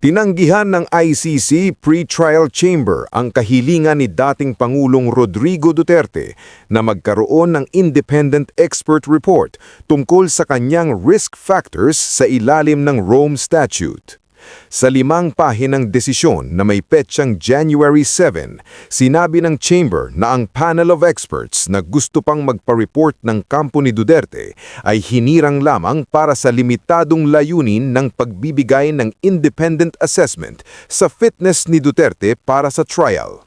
Tinanggihan ng ICC Pre-Trial Chamber ang kahilingan ni dating Pangulong Rodrigo Duterte na magkaroon ng independent expert report tungkol sa kanyang risk factors sa ilalim ng Rome Statute. Sa 5 pahinang desisyon na may petsang January 7, sinabi ng Chamber na ang panel of experts na gusto pang magpa-report ng kampo ni Duterte ay hinirang lamang para sa limitadong layunin ng pagbibigay ng independent assessment sa fitness ni Duterte para sa trial.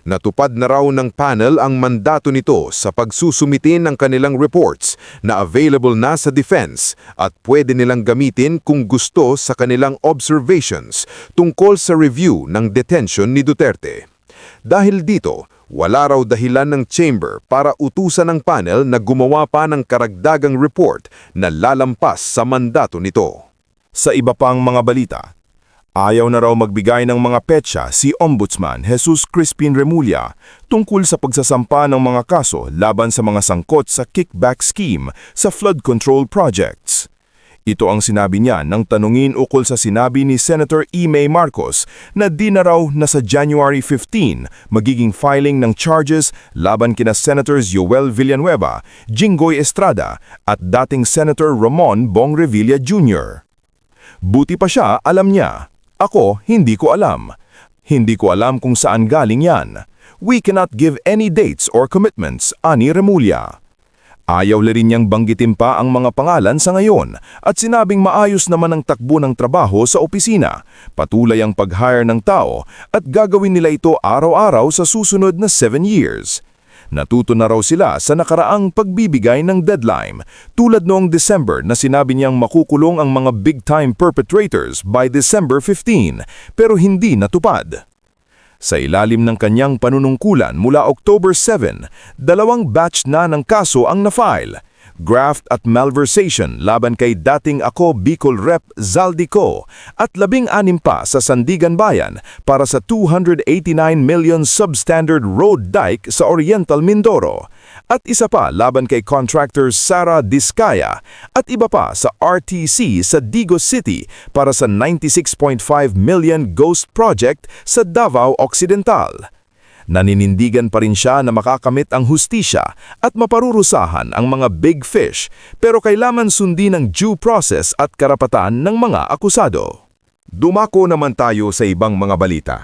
Natupad na raw ng panel ang mandato nito sa pagsusumite ng kanilang reports na available na sa defense at pwede nilang gamitin kung gusto sa kanilang observations tungkol sa review ng detention ni Duterte. Dahil dito, wala raw dahilan ng chamber para utusan ng panel na gumawa pa ng karagdagang report na lalampas sa mandato nito. Sa iba pang mga balita, ayaw na raw magbigay ng mga petsa si Ombudsman Jesus Crispin Remulla tungkol sa pagsasampa ng mga kaso laban sa mga sangkot sa kickback scheme sa flood control projects. Ito ang sinabi niya nang tanungin ukol sa sinabi ni Senator Imee Marcos na di na raw na sa January 15 magiging filing ng charges laban kina Senators Joel Villanueva, Jinggoy Estrada at dating Senator Ramon Bong Revilla Jr. Buti pa siya alam niya. Ako, hindi ko alam. Hindi ko alam kung saan galing yan. We cannot give any dates or commitments, ani Remulla. Ayaw rin niyang banggitin pa ang mga pangalan sa ngayon at sinabing maayos naman ang takbo ng trabaho sa opisina, patuloy ang pag-hire ng tao at gagawin nila ito araw-araw sa susunod na 7 years. Natuto na raw sila sa nakaraang pagbibigay ng deadline, tulad noong December na sinabi niyang makukulong ang mga big-time perpetrators by December 15, pero hindi natupad. Sa ilalim ng kanyang panunungkulan mula October 7, 2 batch na ng kaso ang na-file. Graft at malversation laban kay dating Ako Bicol Rep Zaldico at 16 pa sa Sandigan Bayan para sa 289 million substandard road dike sa Oriental Mindoro at isa pa laban kay contractor Sara Diskaya at iba pa sa RTC sa Digos City para sa 96.5 million ghost project sa Davao Occidental. Naninindigan pa rin siya na makakamit ang hustisya at maparurusahan ang mga big fish pero kailangan sundin ang due process at karapatan ng mga akusado. Dumako naman tayo sa ibang mga balita.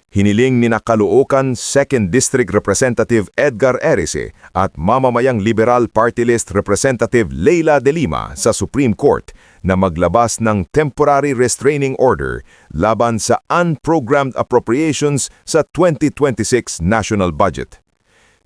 Hiniling ni Caloocan 2nd District Representative Edgar Erice at mamamayang Liberal Party List Representative Leila de Lima sa Supreme Court na maglabas ng temporary restraining order laban sa unprogrammed appropriations sa 2026 national budget.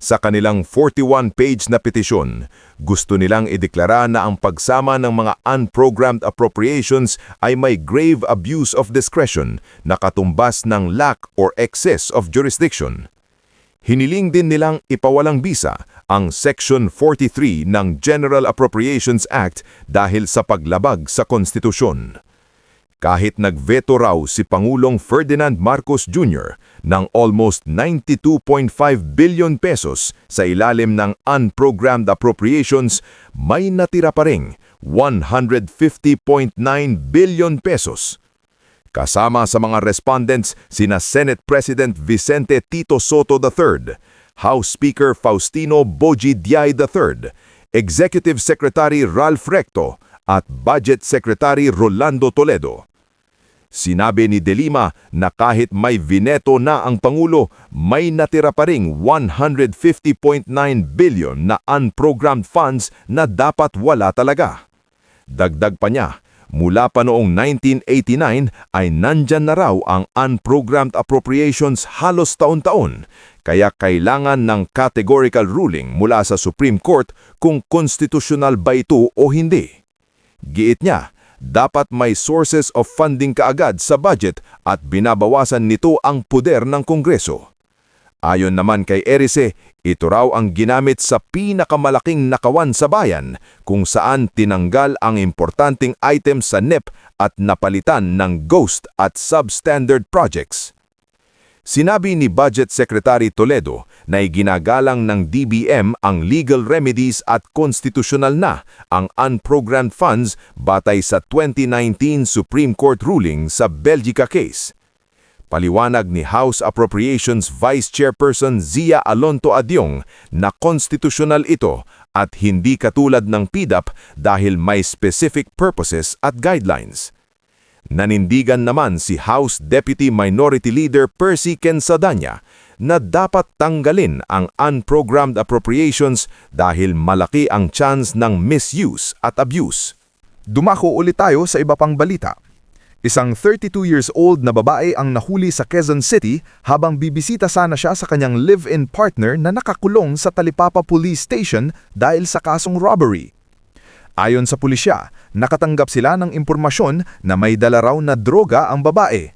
Sa kanilang 41-page na petisyon, gusto nilang ideklara na ang pagsama ng mga unprogrammed appropriations ay may grave abuse of discretion na katumbas ng lack or excess of jurisdiction. Hiniling din nilang ipawalang bisa ang Section 43 ng General Appropriations Act dahil sa paglabag sa konstitusyon. Kahit nagveto raw si Pangulong Ferdinand Marcos Jr. ng almost 92.5 billion pesos sa ilalim ng unprogrammed appropriations, may natira pa ring 150.9 billion pesos. Kasama sa mga respondents sina Senate President Vicente Tito Soto III, House Speaker Faustino Boji Diay III, Executive Secretary Ralph Recto at Budget Secretary Rolando Toledo. Sinabi ni De Lima na kahit may vineto na ang Pangulo, may natira pa ring 150.9 billion na unprogrammed funds na dapat wala talaga. Dagdag pa niya, mula pa noong 1989 ay nandyan na raw ang unprogrammed appropriations halos taon-taon, kaya kailangan ng categorical ruling mula sa Supreme Court kung konstitusyonal ba ito o hindi. Giit niya, dapat may sources of funding kaagad sa budget at binabawasan nito ang puder ng Kongreso. Ayon naman kay Erice, ito raw ang ginamit sa pinakamalaking nakawan sa bayan kung saan tinanggal ang importanteng item sa NEP at napalitan ng ghost at substandard projects. Sinabi ni Budget Secretary Toledo na iginagalang ng DBM ang legal remedies at konstitusyonal na ang unprogrammed funds batay sa 2019 Supreme Court ruling sa Belgica case. Paliwanag ni House Appropriations Vice Chairperson Zia Alonto Adyong na konstitusyonal ito at hindi katulad ng PDAP dahil may specific purposes at guidelines. Nanindigan naman si House Deputy Minority Leader Percy Quensadanya na dapat tanggalin ang unprogrammed appropriations dahil malaki ang chance ng misuse at abuse. Dumako ulit tayo sa iba pang balita. Isang 32 years old na babae ang nahuli sa Quezon City habang bibisita sana siya sa kanyang live-in partner na nakakulong sa Talipapa Police Station dahil sa kasong robbery. Ayon sa pulisya, nakatanggap sila ng impormasyon na may dala raw na droga ang babae.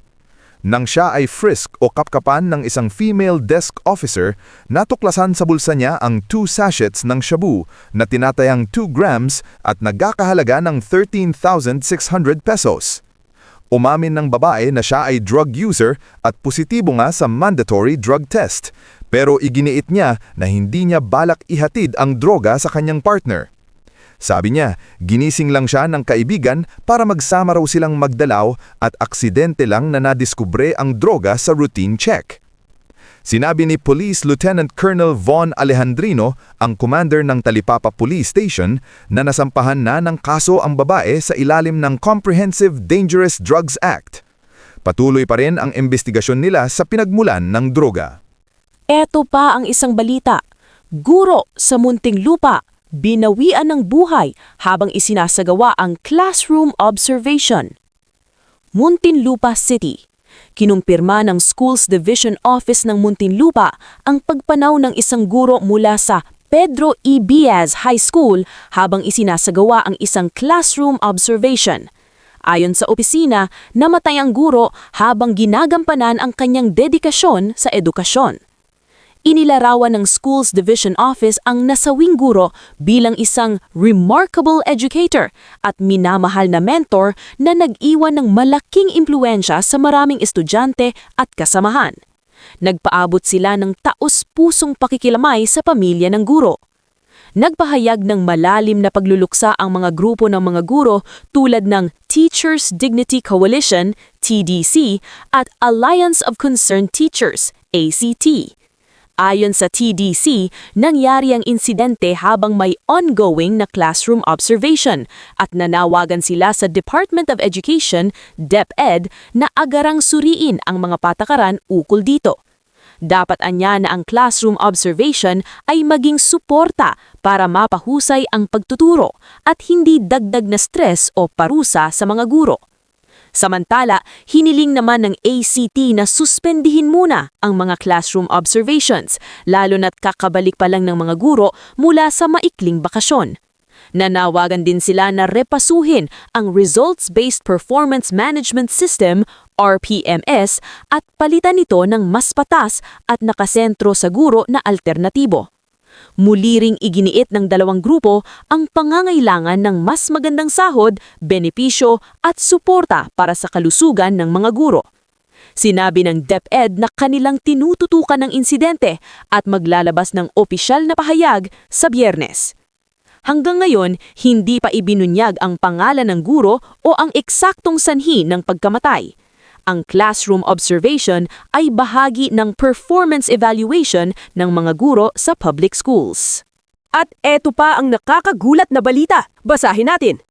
Nang siya ay frisk o kapkapan ng isang female desk officer, natuklasan sa bulsa niya ang 2 sachets ng shabu na tinatayang 2 grams at nagkakahalaga ng 13,600 pesos. Umamin ng babae na siya ay drug user at positibo nga sa mandatory drug test, pero iginiit niya na hindi niya balak ihatid ang droga sa kanyang partner. Sabi niya, ginising lang siya ng kaibigan para magsama raw silang magdalaw at aksidente lang na nadiskubre ang droga sa routine check. Sinabi ni Police Lieutenant Colonel Von Alejandrino, ang commander ng Talipapa Police Station, na nasampahan na ng kaso ang babae sa ilalim ng Comprehensive Dangerous Drugs Act. Patuloy pa rin ang investigasyon nila sa pinagmulan ng droga. Eto pa ang isang balita. Guro sa Muntinlupa, binawian ng buhay habang isinasagawa ang classroom observation. Muntinlupa City. Kinumpirma ng Schools Division Office ng Muntinlupa ang pagpanaw ng isang guro mula sa Pedro E. Biaz High School habang isinasagawa ang isang classroom observation. Ayon sa opisina, namatay ang guro habang ginagampanan ang kanyang dedikasyon sa edukasyon. Inilarawan ng Schools Division Office ang nasawing guro bilang isang remarkable educator at minamahal na mentor na nag-iwan ng malaking impluensya sa maraming estudyante at kasamahan. Nagpaabot sila ng taos-pusong pakikilamay sa pamilya ng guro. Nagpahayag ng malalim na pagluluksa ang mga grupo ng mga guro tulad ng Teachers Dignity Coalition, TDC, at Alliance of Concerned Teachers, ACT. Ayon sa TDC, nangyari ang insidente habang may ongoing na classroom observation at nanawagan sila sa Department of Education, DepEd, na agarang suriin ang mga patakaran ukol dito. Dapat anya na ang classroom observation ay maging suporta para mapahusay ang pagtuturo at hindi dagdag na stress o parusa sa mga guro. Samantala, hiniling naman ng ACT na suspendihin muna ang mga classroom observations, lalo na't kakabalik pa lang ng mga guro mula sa maikling bakasyon. Nanawagan din sila na repasuhin ang Results-Based Performance Management System, RPMS, at palitan ito ng mas patas at nakasentro sa guro na alternatibo. Muli ring iginiit ng dalawang grupo ang pangangailangan ng mas magandang sahod, benepisyo at suporta para sa kalusugan ng mga guro. Sinabi ng DepEd na kanilang tinututukan ng insidente at maglalabas ng opisyal na pahayag sa Biyernes. Hanggang ngayon, hindi pa ibinunyag ang pangalan ng guro o ang eksaktong sanhi ng pagkamatay. Ang classroom observation ay bahagi ng performance evaluation ng mga guro sa public schools. At eto pa ang nakakagulat na balita. Basahin natin.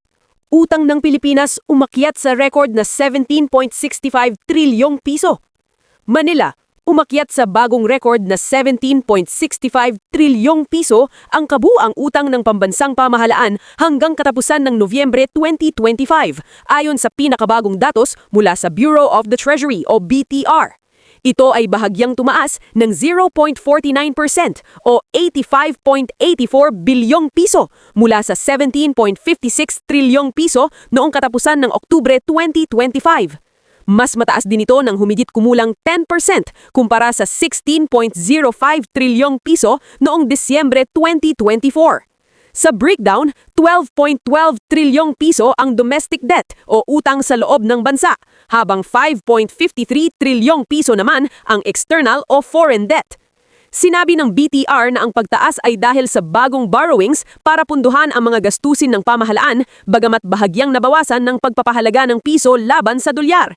Utang ng Pilipinas umakyat sa record na 17.65 trilyong piso. Manila, umakyat sa bagong record na 17.65 trilyong piso ang kabuang utang ng pambansang pamahalaan hanggang katapusan ng Nobyembre 2025, ayon sa pinakabagong datos mula sa Bureau of the Treasury o BTR. Ito ay bahagyang tumaas ng 0.49% o 85.84 bilyong piso mula sa 17.56 trilyong piso noong katapusan ng Oktubre 2025. Mas mataas din ito ng humigit kumulang 10% kumpara sa 16.05 trilyong piso noong Disyembre 2024. Sa breakdown, 12.12 trilyong piso ang domestic debt o utang sa loob ng bansa, habang 5.53 trilyong piso naman ang external o foreign debt. Sinabi ng BTR na ang pagtaas ay dahil sa bagong borrowings para punduhan ang mga gastusin ng pamahalaan, bagamat bahagyang nabawasan ng pagpapahalaga ng piso laban sa dolyar.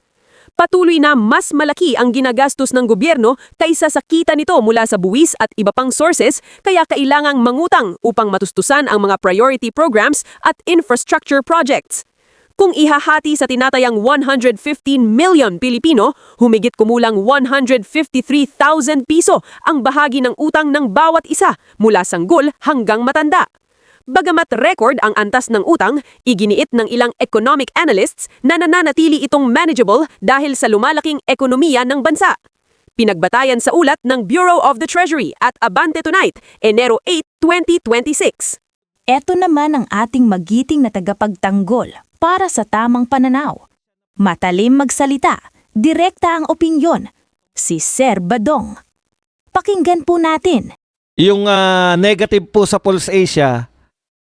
Patuloy na mas malaki ang ginagastos ng gobyerno kaysa sa kita nito mula sa buwis at iba pang sources, kaya kailangang mangutang upang matustusan ang mga priority programs at infrastructure projects. Kung ihahati sa tinatayang 115 million Pilipino, humigit kumulang 153,000 piso ang bahagi ng utang ng bawat isa mula sanggol hanggang matanda. Bagamat record ang antas ng utang, iginiit ng ilang economic analysts na nananatili itong manageable dahil sa lumalaking ekonomiya ng bansa. Pinagbatayan sa ulat ng Bureau of the Treasury at Abante Tonight, Enero 8, 2026. Ito naman ang ating magiting na tagapagtanggol para sa tamang pananaw. Matalim magsalita, direkta ang opinyon. Si Sir Badong. Pakinggan po natin. Yung negative po sa Pulse Asia,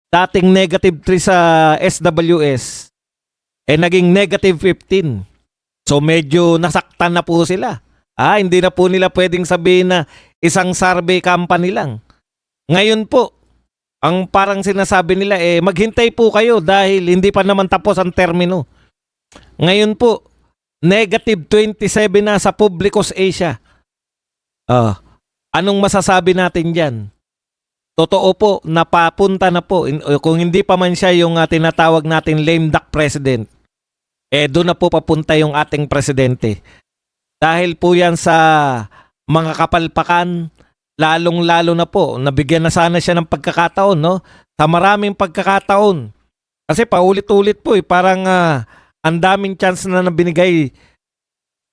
dating negative 3 sa SWS, naging negative 15. So medyo nasaktan na po sila. Hindi na po nila pwedeng sabihin na isang survey company lang. Ngayon po, ang parang sinasabi nila maghintay po kayo dahil hindi pa naman tapos ang termino. Ngayon po, negative 27 na sa Publicos Asia. Anong masasabi natin dyan? Totoo po, napapunta na po. Kung hindi pa man siya yung tinatawag natin lame duck president, doon na po papunta yung ating presidente. Dahil po yan sa mga kapalpakan, lalong-lalo na po, nabigyan na sana siya ng pagkakataon, no? Sa maraming pagkakataon. Kasi paulit-ulit po, parang ang daming chance na binigay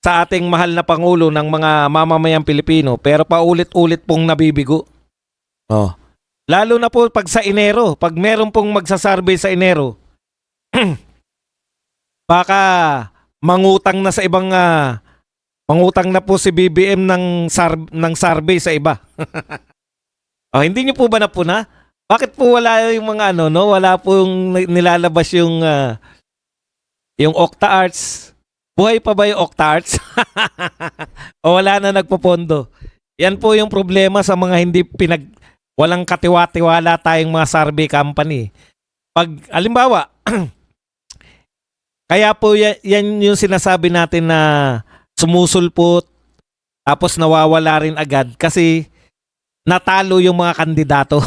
sa ating mahal na Pangulo ng mga mamamayang Pilipino, pero paulit-ulit pong nabibigo. Lalo na po pag sa Enero, pag meron pong magsasurvey sa Enero, baka mangutang na sa ibang mangutang na po si BBM ng survey sa iba. Hindi niyo po ba napuna? Bakit po wala yung mga wala pong nilalabas yung Octa Arts? Buhay pa ba yung Octa Arts? O wala na nagpopondo? Yan po yung problema sa mga walang katiwa-tiwala tayong mga survey company. Pag, alimbawa, kaya po yan yung sinasabi natin na sumusulpot, tapos nawawala rin agad kasi natalo yung mga kandidato.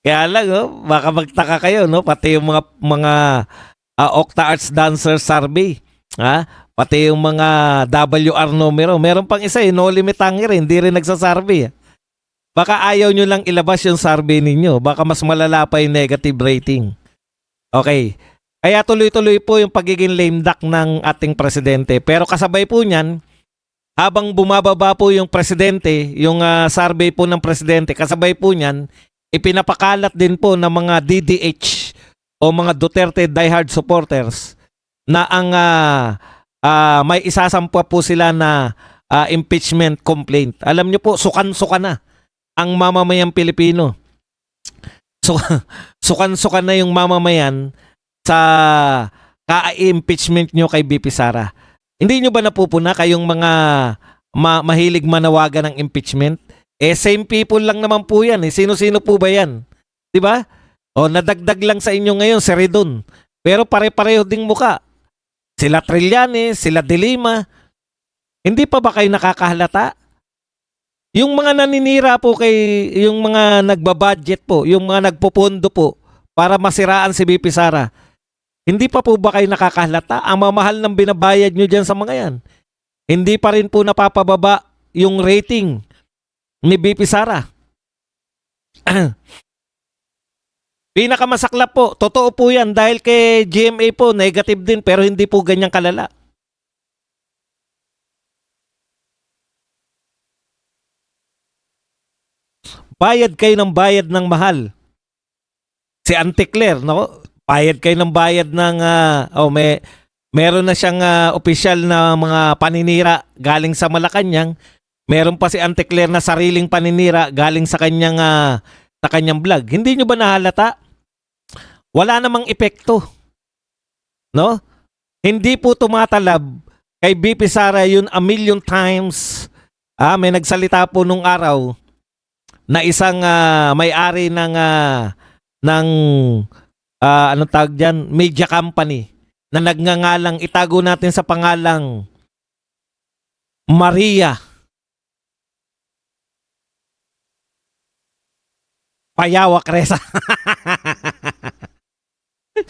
Kaya lang, baka magtaka kayo, pati yung mga Octa Arts Dancer Survey, pati yung mga WR numero. Meron pang isa, No Limit Hunger, hindi rin nagsasurvey. Baka ayaw nyo lang ilabas yung survey ninyo. Baka mas malala pa yung negative rating. Okay. Kaya tuloy-tuloy po yung pagiging lame duck ng ating presidente. Pero kasabay po niyan, habang bumababa po yung presidente, yung survey po ng presidente, kasabay po niyan, ipinapakalat din po ng mga DDH o mga Duterte diehard supporters na ang may isasampa po sila na impeachment complaint. Alam niyo po, sukan-suka na ang mamamayang Pilipino. Sukan-suka na yung mamamayan sa ka-impeachment nyo kay BP Sara. Hindi nyo ba napupuna kayong mga mahilig manawagan ng impeachment? Same people lang naman po yan. Sino-sino po ba yan? Diba? Nadagdag lang sa inyo ngayon si Redon. Pero pare-pareho ding muka. Sila Trillanes, sila De Lima. Hindi pa ba kayo nakakahalata? Yung mga naninira po yung mga nagbabudget po, yung mga nagpopondo po para masiraan si BP Sara, hindi pa po ba kayo nakakahalata? Ang mamahal ng binabayad nyo dyan sa mga yan. Hindi pa rin po napapababa yung rating ni BP Sara. Pinakamasaklap po, totoo po yan dahil kay GMA po, negative din pero hindi po ganyang kalala. Bayad kayo ng bayad ng mahal. Si Auntie Claire, bayad kayo ng bayad ng, meron na siyang opisyal na mga paninira galing sa Malacanang, Meron pa si Auntie Claire na sariling paninira galing sa kanyang vlog. Hindi nyo ba nahalata? Wala namang epekto. No? Hindi po tumatalab kay BP Sara yun a million times. May nagsalita po nung araw na isang may-ari ng anong tawag dyan, media company na nagngangalang, itago natin sa pangalang Maria Payawak Reza.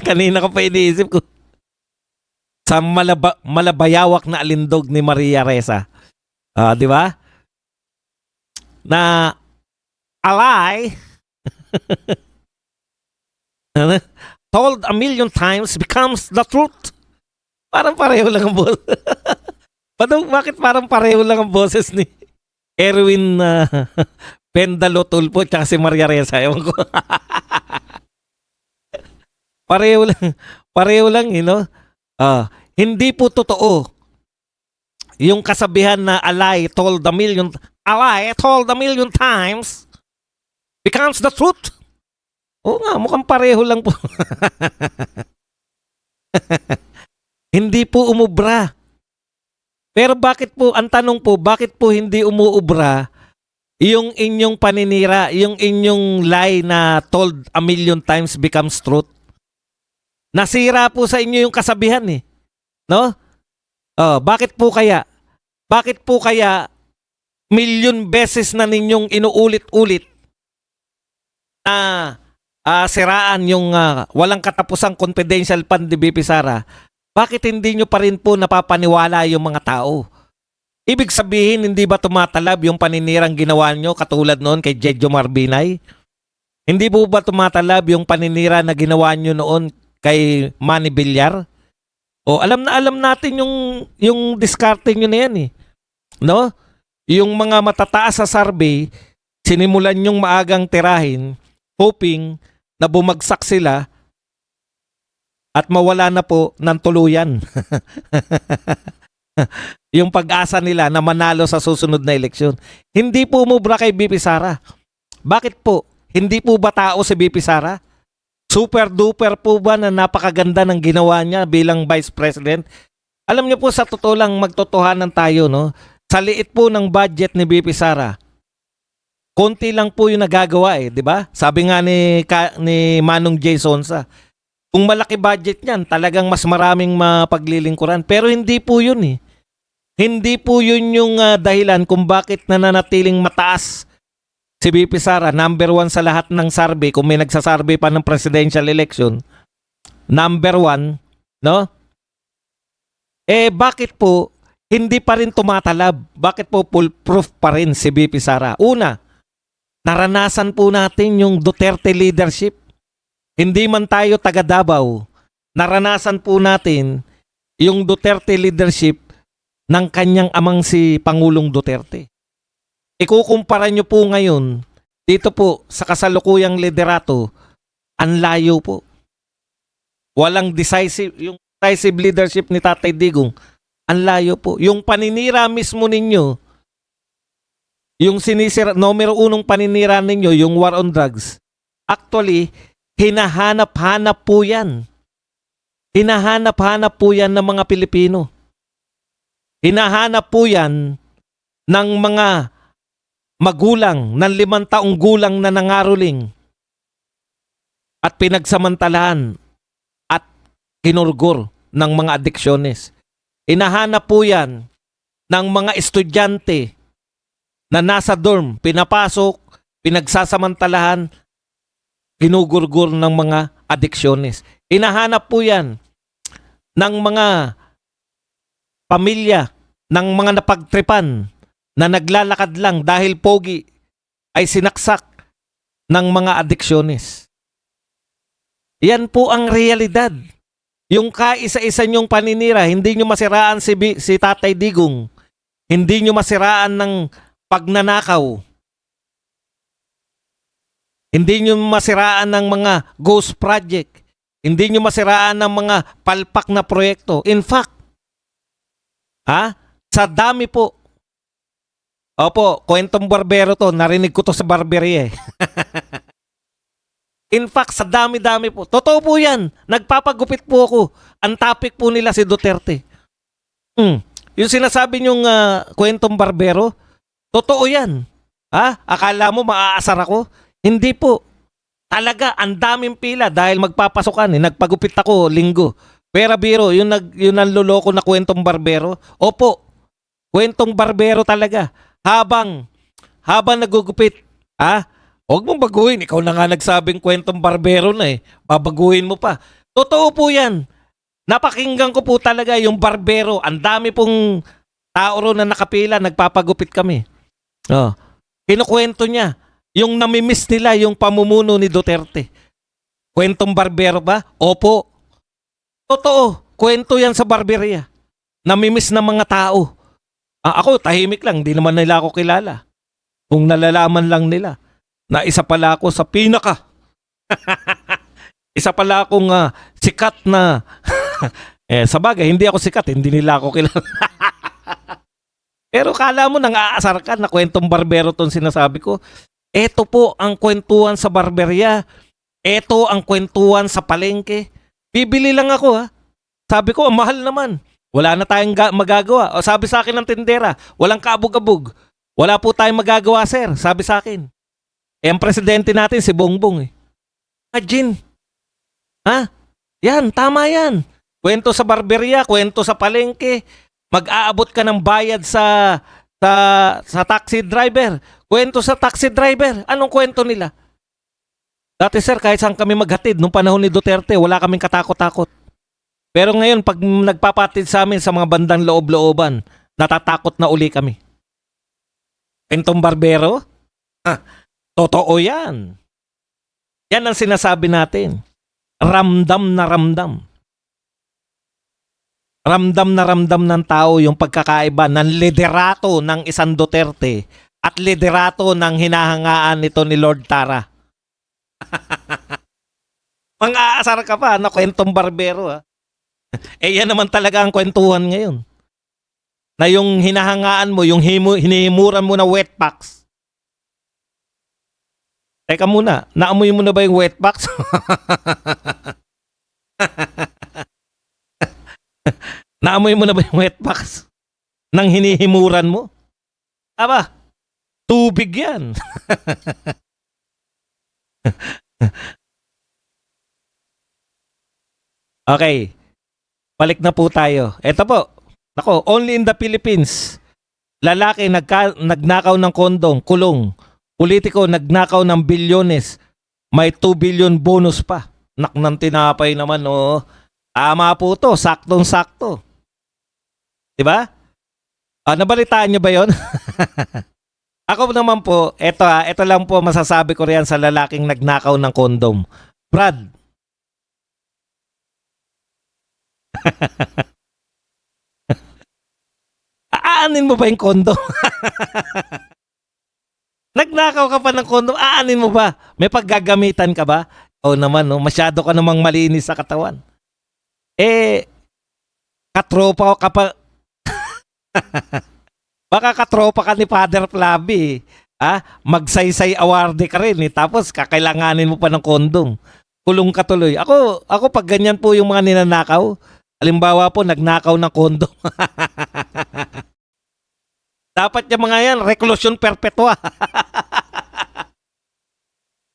Kanina ko pa iniisip ko. Sa malabayawak na alindog ni Maria Reza. Di ba? Na alay told a million times becomes the truth. Parang pareho lang ang boses. Bakit parang pareho lang ang boses ni Erwin Pendalo Tulfo at si Maria Reza? Ewan ko. Pareho lang, you know? Hindi po totoo yung kasabihan na a lie told a million times becomes the truth. Oo nga, mukhang pareho lang po. Hindi po umubra. Pero bakit po, ang tanong po, bakit po hindi umuubra yung inyong paninira, yung inyong lie na told a million times becomes truth? Nasira po sa inyo yung kasabihan eh. No? Bakit po kaya? Bakit po kaya milyon beses na ninyong inuulit-ulit na siraan yung walang katapusang confidential fund ni BP Sara? Bakit hindi nyo pa rin po napapaniwala yung mga tao? Ibig sabihin, hindi ba tumatalab yung paninirang ginawa nyo katulad noon kay Jedjo Marbinay? Hindi po ba tumatalab yung paninira na ginawa nyo noon kay Manny Villar? Alam natin yung diskarte nyo na yan eh. No? Yung mga matataas sa survey, sinimulan yung maagang tirahin, hoping na bumagsak sila at mawala na po ng tuluyan. Yung pag-asa nila na manalo sa susunod na eleksyon. Hindi po umubra kay BP Sara. Bakit po? Hindi po ba tao si BP Sara? Super duper po ba na napakaganda ng ginawa niya bilang Vice President? Alam niyo po, sa totoo lang, magtotohanan tayo, no? Sa liit po ng budget ni BP Sara, konti lang po yung nagagawa eh, di ba? Sabi nga ni Manong J. Sonsa, kung malaki budget niyan, talagang mas maraming mapaglilingkuran. Pero hindi po yun eh. Hindi po yun yung dahilan kung bakit nananatiling mataas si BP Sara. Number 1 sa lahat ng survey, kung may nagsasurvey pa ng presidential election. Number 1, no? Bakit po hindi pa rin tumatalab? Bakit po foolproof pa rin si BP Sara? Una, naranasan po natin yung Duterte leadership. Hindi man tayo taga Davao, naranasan po natin yung Duterte leadership ng kanyang amang si Pangulong Duterte. Ikukumpara nyo po ngayon, dito po sa kasalukuyang liderato, ang layo po. Walang yung decisive leadership ni Tatay Digong, ang layo po. Yung paninira mismo ninyo, yung numero 1 paninira ninyo, yung war on drugs, actually, hinahanap-hanap po yan. Hinahanap-hanap po yan ng mga Pilipino. Hinahanap po yan ng mga magulang, ng 5 taong gulang na nangaroling at pinagsamantalahan at kinurgur ng mga adiksyones. Hinahanap po yan ng mga estudyante na nasa dorm, pinapasok, pinagsasamantalahan, ginugurgur ng mga adiksyones. Hinahanap po yan ng mga pamilya, ng mga napagtripan na naglalakad lang dahil pogi ay sinaksak ng mga adiksyones. Yan po ang realidad. Yung kaisa-isa nyong paninira, hindi nyo masiraan si Tatay Digong. Hindi nyo masiraan ng pagnanakaw. Hindi nyo masiraan ng mga ghost project. Hindi nyo masiraan ng mga palpak na proyekto. In fact, sa dami po Opo, kwentong barbero to. Narinig ko to sa barberia eh. In fact, sa dami-dami po. Totoo po yan. Nagpapagupit po ako. Ang topic po nila si Duterte. Yung sinasabi niyong kwentong barbero, totoo yan. Ha? Akala mo maaasar ako? Hindi po. Talaga, ang daming pila dahil magpapasukan. Nagpagupit ako linggo. Pero biro, yun nanloloko na kwentong barbero. Opo, kwentong barbero talaga. Habang nagugupit, huwag mong baguhin. Ikaw na nga nagsabing kwentong barbero na eh. Babaguhin mo pa. Totoo po yan. Napakinggan ko po talaga yung barbero. Ang dami pong tao ro na nakapila, nagpapagupit kami. Kinukwento niya. Yung namimiss nila, yung pamumuno ni Duterte. Kwentong barbero ba? Opo. Totoo. Kwento yan sa barberia. Namimiss ng mga tao. Ako, tahimik lang. Di naman nila ako kilala. Kung nalalaman lang nila na isa pala ako sa pinaka. Isa pala akong sikat na. Sa bagay, hindi ako sikat. Hindi nila ako kilala. Pero kala mo nang aasar ka na kwentong barbero tong sinasabi ko. Eto po ang kwentuhan sa barberia. Eto ang kwentuhan sa palengke. Bibili lang ako Sabi ko, mahal naman. Wala na tayong magagawa. O sabi sa akin ng tindera, walang kaabog-abog. Wala po tayong magagawa, sir. Sabi sa akin. Ang presidente natin si Bongbong eh. Imagine. Yan, tama yan. Kwento sa barberia, kwento sa palengke. Mag-aabot ka ng bayad sa taxi driver. Kwento sa taxi driver. Anong kwento nila? Dati sir, kahit saan kami maghatid nung panahon ni Duterte, wala kaming katakot-takot. Pero ngayon, pag nagpapatid sa amin sa mga bandang loob-looban, natatakot na uli kami. Kwentong barbero? Totoo yan. Yan ang sinasabi natin. Ramdam na ramdam. Ramdam na ramdam ng tao yung pagkakaiba ng liderato ng isang Duterte at liderato ng hinahangaan nito ni Lord Tara. Mang-aasar ka pa na kwentong barbero yan naman talaga ang kwentuhan ngayon. Na yung hinahangaan mo, yung hinihimuran mo na wet packs. Teka muna, naamoy mo na ba yung wet packs? Naamoy mo na ba yung wet packs? Nang hinihimuran mo? Aba, tubig yan. Okay. Balik na po tayo. Ito po. Nako, only in the Philippines. Lalaki nagnakaw ng kondom, kulong. Politiko nagnakaw ng bilyones. May 2 billion bonus pa. Ng tinapay naman, Tama po to, saktong-sakto. Diba? Nabalitaan nyo ba yon? Ako naman po, ito lang po masasabi ko riyan sa lalaking nagnakaw ng kondom. Brad, aanin mo ba yung kondom? Nagnakaw ka pa ng kondom, aanin mo ba? May paggagamitan ka ba? O naman, masyado ka namang malinis sa katawan. Katropa ka pa. Baka katropa ka ni Father Flavi. Magsaysay awardee ka rin. Tapos kakailanganin mo pa ng kondom. Kulong ka tuloy. Ako pag ganyan po yung mga ninanakaw, halimbawa po, nagnakaw ng kondom. Dapat yung mga yan, reclusion perpetua.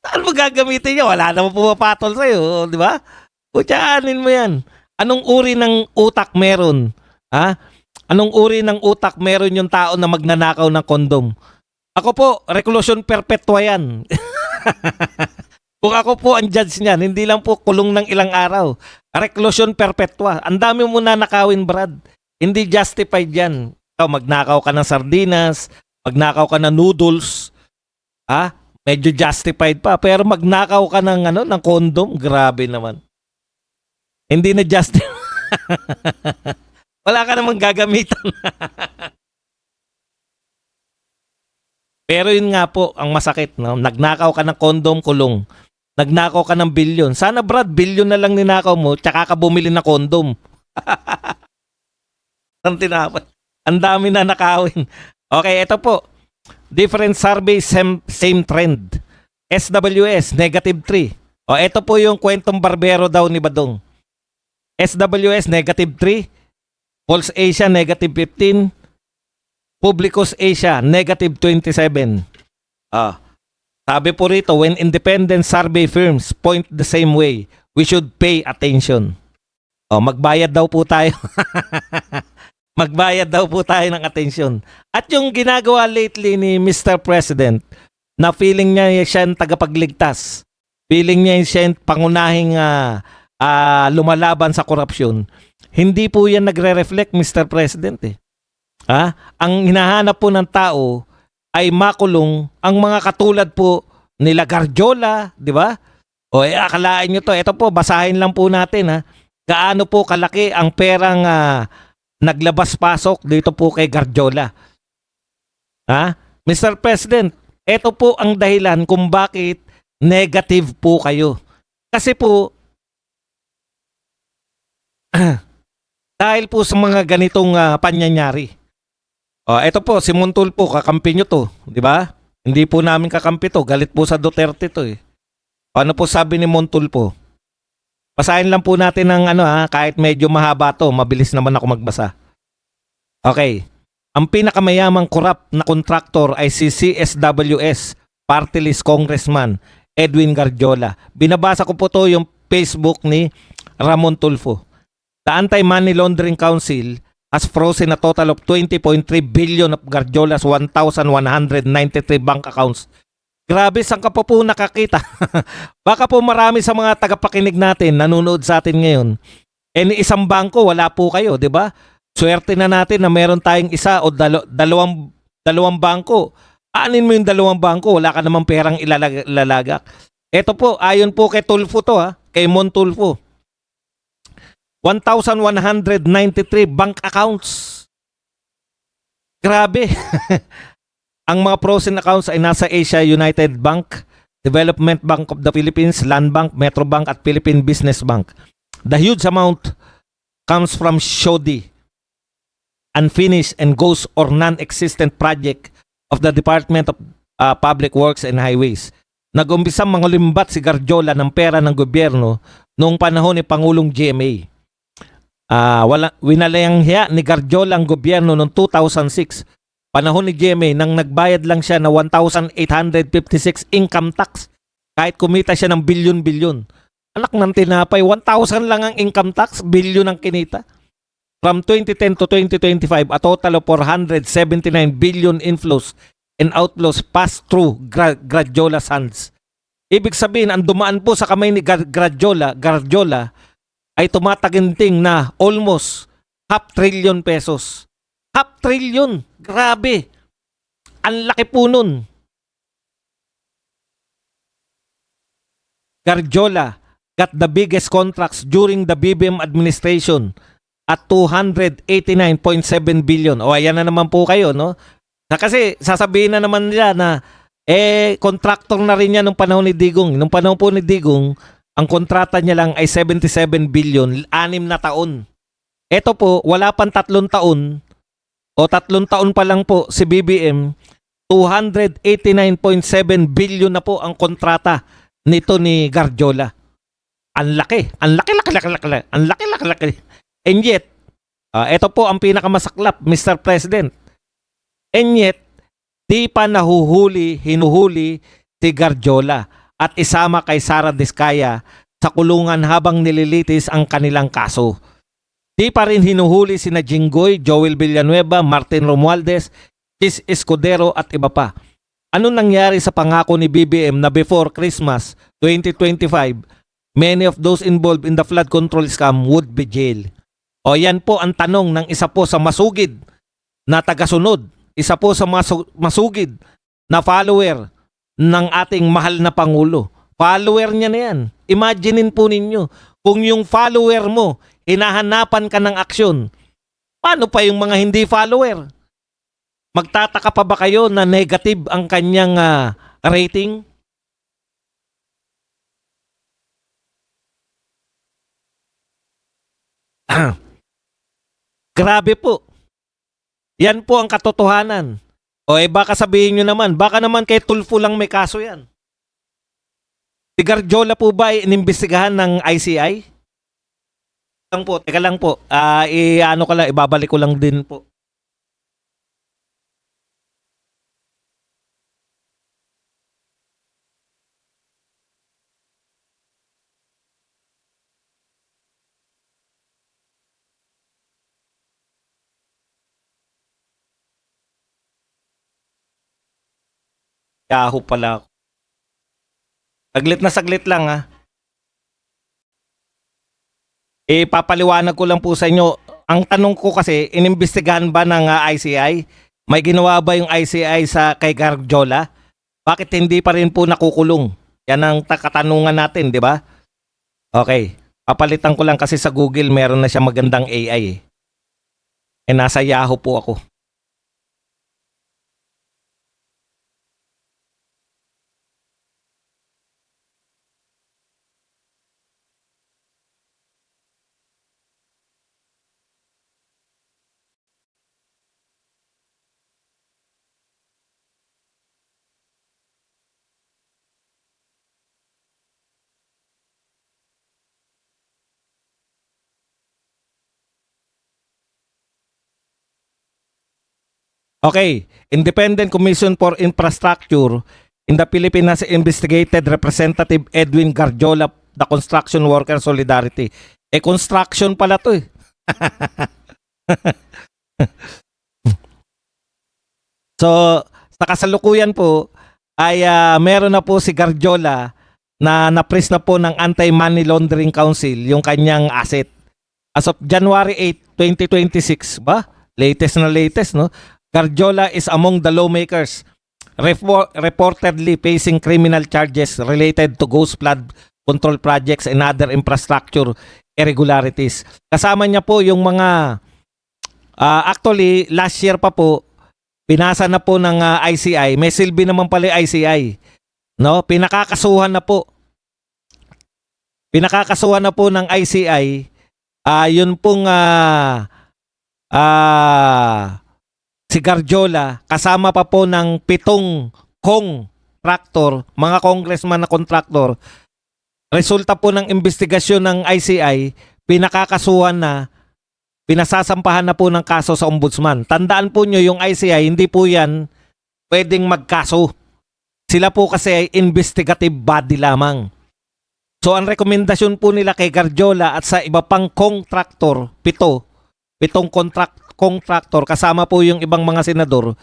Saan mo gagamitin niya? Wala naman pumapatol sa'yo, di ba? Putsaanin mo yan. Anong uri ng utak meron? Anong uri ng utak meron yung tao na magnanakaw ng kondom? Ako po, reclusion perpetua yan. Kung ako po ang judge niyan, hindi lang po kulong ng ilang araw. Reclusion perpetua. Ang dami mo na nakawin, Brad. Hindi justified yan. Magnakaw ka ng sardinas, magnakaw ka ng noodles. Medyo justified pa. Pero magnakaw ka ng kondom, grabe naman. Hindi na justified. Wala ka namang gagamitan. Pero yun nga po, ang masakit. Nagnakaw ka ng kondom, kulong. Nagnakaw ka ng bilyon. Sana Brad, bilyon na lang ninakaw mo, tsaka ka bumili ng kondom. Ang tinapay. Ang dami na nakawin. Okay, ito po. different survey, same trend. SWS, negative 3. O, ito po yung kwentong barbero daw ni Badong. SWS, negative 3. Pulse Asia, negative 15. Publicus Asia, negative 27. Sabi po rito, when independent survey firms point the same way, we should pay attention. Magbayad daw po tayo. Magbayad daw po tayo ng atensyon. At yung ginagawa lately ni Mr. President, na feeling niya siya yung tagapagligtas, feeling niya siya yung pangunahing lumalaban sa korupsyon, hindi po yan nagre-reflect, Mr. President. Ang hinahanap po ng tao ay makulong ang mga katulad po nila Garjola, di ba? Akalaan nyo to. Ito po, basahin lang po natin. Gaano po kalaki ang perang naglabas-pasok dito po kay Garjola. Mr. President, ito po ang dahilan kung bakit negative po kayo. Kasi po, dahil po sa mga ganitong panyanyari. Ito po, si Montulfo, kakampi nyo to, di ba? Hindi po namin kakampi to, galit po sa Duterte to . Ano po sabi ni Montulfo? Basahin lang po natin ng kahit medyo mahaba to, mabilis naman ako magbasa. Okay. Ang pinakamayamang korap na kontraktor ay si CSWS, Party List Congressman Edwin Garjola. Binabasa ko po to yung Facebook ni Ramon Tulfo. The Anti-Money Laundering Council has frozen a total of 20.3 billion of Garjola's 1,193 bank accounts. Grabe, saan ka po nakakita? Baka po marami sa mga tagapakinig natin, nanonood sa atin ngayon. Isang bangko, wala po kayo, di ba? Swerte na natin na meron tayong isa o dalawang bangko. Aanin mo yung dalawang bangko, wala ka namang perang ilalagak. Ito po, ayon po kay Tulfo to kay Montulfo. 1,193 bank accounts. Grabe. Ang mga frozen accounts ay nasa Asia United Bank, Development Bank of the Philippines, Land Bank, Metro Bank at Philippine Business Bank. The huge amount comes from SHODI, unfinished and ghost or non-existent project of the Department of Public Works and Highways. Nag-umpisang mangulimbat si Garjola ng pera ng gobyerno noong panahon ni Pangulong GMA. Winalayang hiya ni Garjola ang gobyerno noong 2006. Panahon ni GMA nang nagbayad lang siya na 1,856 income tax. Kahit kumita siya ng bilyon-bilyon. Anak ng tinapay, 1,000 lang ang income tax, bilyon ang kinita. From 2010 to 2025, a total of 479 billion inflows and outflows passed through Garjola's hands. Ibig sabihin, ang dumaan po sa kamay ni Garjola ay tumataginting na almost 500 billion pesos. 500 billion! Grabe! Ang laki po nun. Garjola got the biggest contracts during the BBM administration at 289.7 billion. Ayan na naman po kayo, no? Kasi sasabihin na naman nila na contractor na rin yan nung panahon ni Digong. Nung panahon po ni Digong, ang kontrata niya lang ay 77 billion, 6 na taon. Ito po, wala pang 3 taon o 3 taon pa lang po si BBM, 289.7 billion na po ang kontrata nito ni Garjola. Ang laki. And yet, ito po ang pinakamasaklap, Mr. President. And yet, di pa hinuhuli si Garjola at isama kay Sara Diskaya sa kulungan habang nililitis ang kanilang kaso. Di pa rin hinuhuli sina Jinggoy, Joel Villanueva, Martin Romualdez, Chis Escudero at iba pa. Anong nangyari sa pangako ni BBM na before Christmas 2025, many of those involved in the flood control scam would be jailed? O yan po ang tanong ng isa po sa masugid na tagasunod, isa po sa masugid na follower ng ating mahal na Pangulo. Follower niya na yan. Imaginein po ninyo, kung yung follower mo, hinahanapan ka ng aksyon, paano pa yung mga hindi follower? Magtataka pa ba kayo na negative ang kanyang rating? Grabe po. Yan po ang katotohanan. O baka sabihin nyo naman, baka naman kay Tulfo lang may kaso yan. Si Garjola po ba ay inimbestigahan ng ICI? Teka lang po. Ibabalik ko lang din po. Yahoo pala ako. Saglit lang ha. Papaliwanag ko lang po sa inyo. Ang tanong ko kasi, inimbestigahan ba ng ICI? May ginawa ba yung ICI sa kay Garjola? Bakit hindi pa rin po nakukulong? Yan ang katanungan natin, di ba? Okay. Papalitan ko lang kasi sa Google meron na siya magandang AI eh. Nasa Yahoo po ako. Okay, Independent Commission for Infrastructure in the Philippines has investigated Representative Edwin Garjola, the Construction Worker Solidarity. Construction pala to eh. So, sa kasalukuyan po, ay meron na po si Garjola na napres na po ng Anti-Money Laundering Council yung kanyang asset. As of January 8, 2026, ba? Latest na latest, no? Garjola is among the lawmakers reportedly facing criminal charges related to ghost flood control projects and other infrastructure irregularities. Kasama niya po yung mga actually last year pa po pinasa na po ng ICI. May silbi naman pala yung ICI. No? Pinakakasuhan na po ng ICI yun pong si Garjola kasama pa po ng 7 contractor, mga congressman na contractor. Resulta po ng investigasyon ng ICI, pinakakasuhan na, pinasasampahan na po ng kaso sa ombudsman. Tandaan po nyo yung ICI, hindi po yan pwedeng magkaso. Sila po kasi ay investigative body lamang. So ang rekomendasyon po nila kay Garjola at sa iba pang contractor, 7 contractor kasama po yung ibang mga senador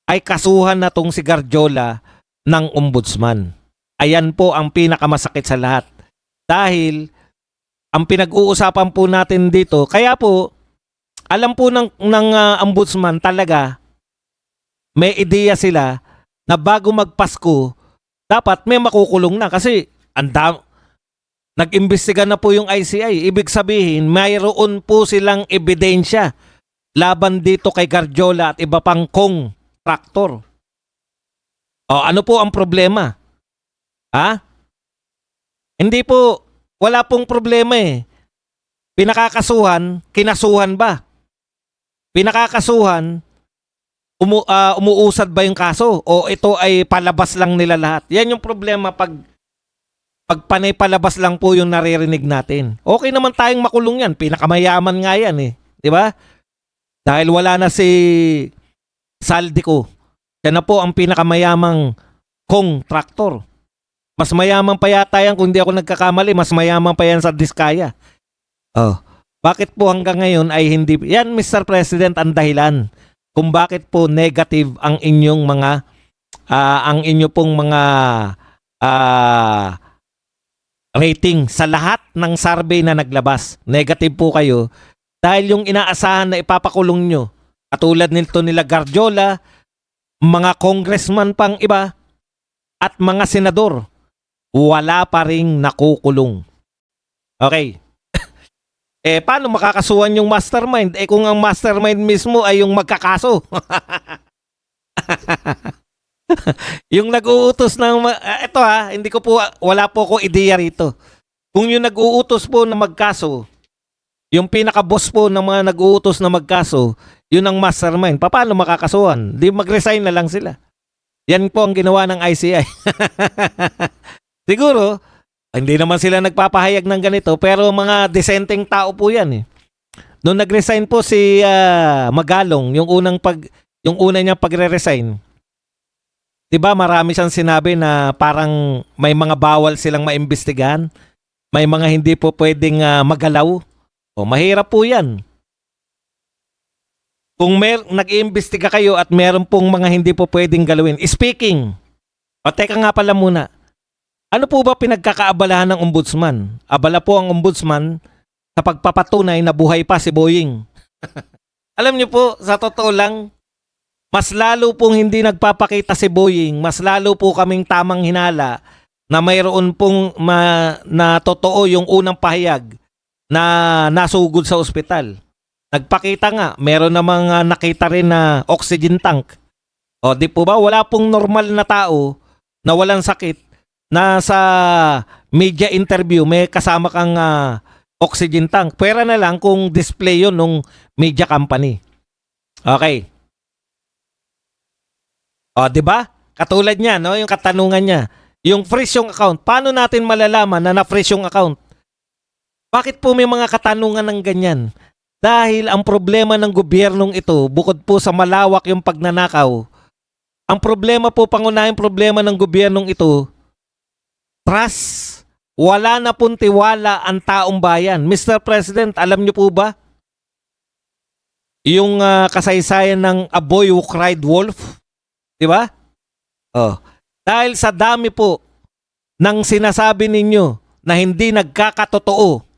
ay kasuhan na tong si Garjola ng ombudsman. Ayan po ang pinakamasakit sa lahat. Dahil ang pinag-uusapan po natin dito, kaya po alam po ng ombudsman talaga may ideya sila na bago magpasko dapat may makukulong na kasi nag-imbestiga na po yung ICI. Ibig sabihin mayroon po silang ebidensya laban dito kay Garjola at iba pang contractor. O ano po ang problema? Hindi po, wala pong problema eh. Pinakakasuhan, kinasuhan ba? Pinakakasuhan, umuusad ba yung kaso? O ito ay palabas lang nila lahat? Yan yung problema pag panay palabas lang po yung naririnig natin. Okay naman tayong makulong yan. Pinakamayaman nga yan eh. Di ba? Dahil wala na si Saldico. Siya na po ang pinakamayamang contractor. Mas mayaman pa yata yan kung di ako nagkakamali. Mas mayaman pa yan sa Diskaya. Bakit po hanggang ngayon ay hindi... Yan, Mr. President, ang dahilan kung bakit po negative ang inyong mga rating sa lahat ng survey na naglabas. Negative po kayo. Dahil yung inaasahan na ipapakulong nyo, katulad nito nila Garjola, mga congressman pang iba, at mga senador, wala pa ring nakukulong. Okay. Paano makakasuhan yung mastermind? Kung ang mastermind mismo ay yung magkakaso. Yung nag-uutos ng... ito hindi ko po, wala po ko ideya rito. Kung yung nag-uutos po na magkaso, yung pinaka-boss po ng mga nag-uutos na magkaso, Yun ang mastermind. Paano makakasuhan? Di mag-resign na lang sila. Yan po ang ginawa ng ICI. Siguro, hindi naman sila nagpapahayag ng ganito, pero mga disenteng tao po yan eh. Noong nag-resign po si Magalong, yung una niyang pagre-resign, 'di ba marami siyang sinabi na parang may mga bawal silang maimbestigahan, may mga hindi po pwedeng magalaw. O mahirap po 'yan. Kung nag-iimbestiga kayo at meron pong mga hindi po pwedeng galawin. Speaking, teka nga pala muna. Ano po ba pinagkakaabalahan ng ombudsman? Abala po ang ombudsman sa pagpapatunay na buhay pa si Boying. Alam niyo po, sa totoo lang, mas lalo pong hindi nagpapakita si Boying, mas lalo po kaming tamang hinala na mayroon pong na totoo yung unang pahayag na nasugod sa ospital. Nagpakita nga, meron namang nakita rin na oxygen tank. O di po ba, wala pong normal na tao na walang sakit na sa media interview may kasama kang oxygen tank. Pwera na lang kung display yun ng media company. Okay. O, di ba? Katulad niya, no? Yung katanungan niya. Yung freeze yung account. Paano natin malalaman na na-freeze yung account? Bakit po may mga katanungan ng ganyan? Dahil ang problema ng gobyernong ito, bukod po sa malawak yung pagnanakaw, ang problema po, pangunahing problema ng gobyernong ito, trust. Wala na pong tiwala ang taong bayan. Mr. President, alam niyo po ba? Yung kasaysayan ng A Boy Who Cried Wolf? Di ba? Oh. Dahil sa dami po ng sinasabi ninyo na hindi nagkakatotoo,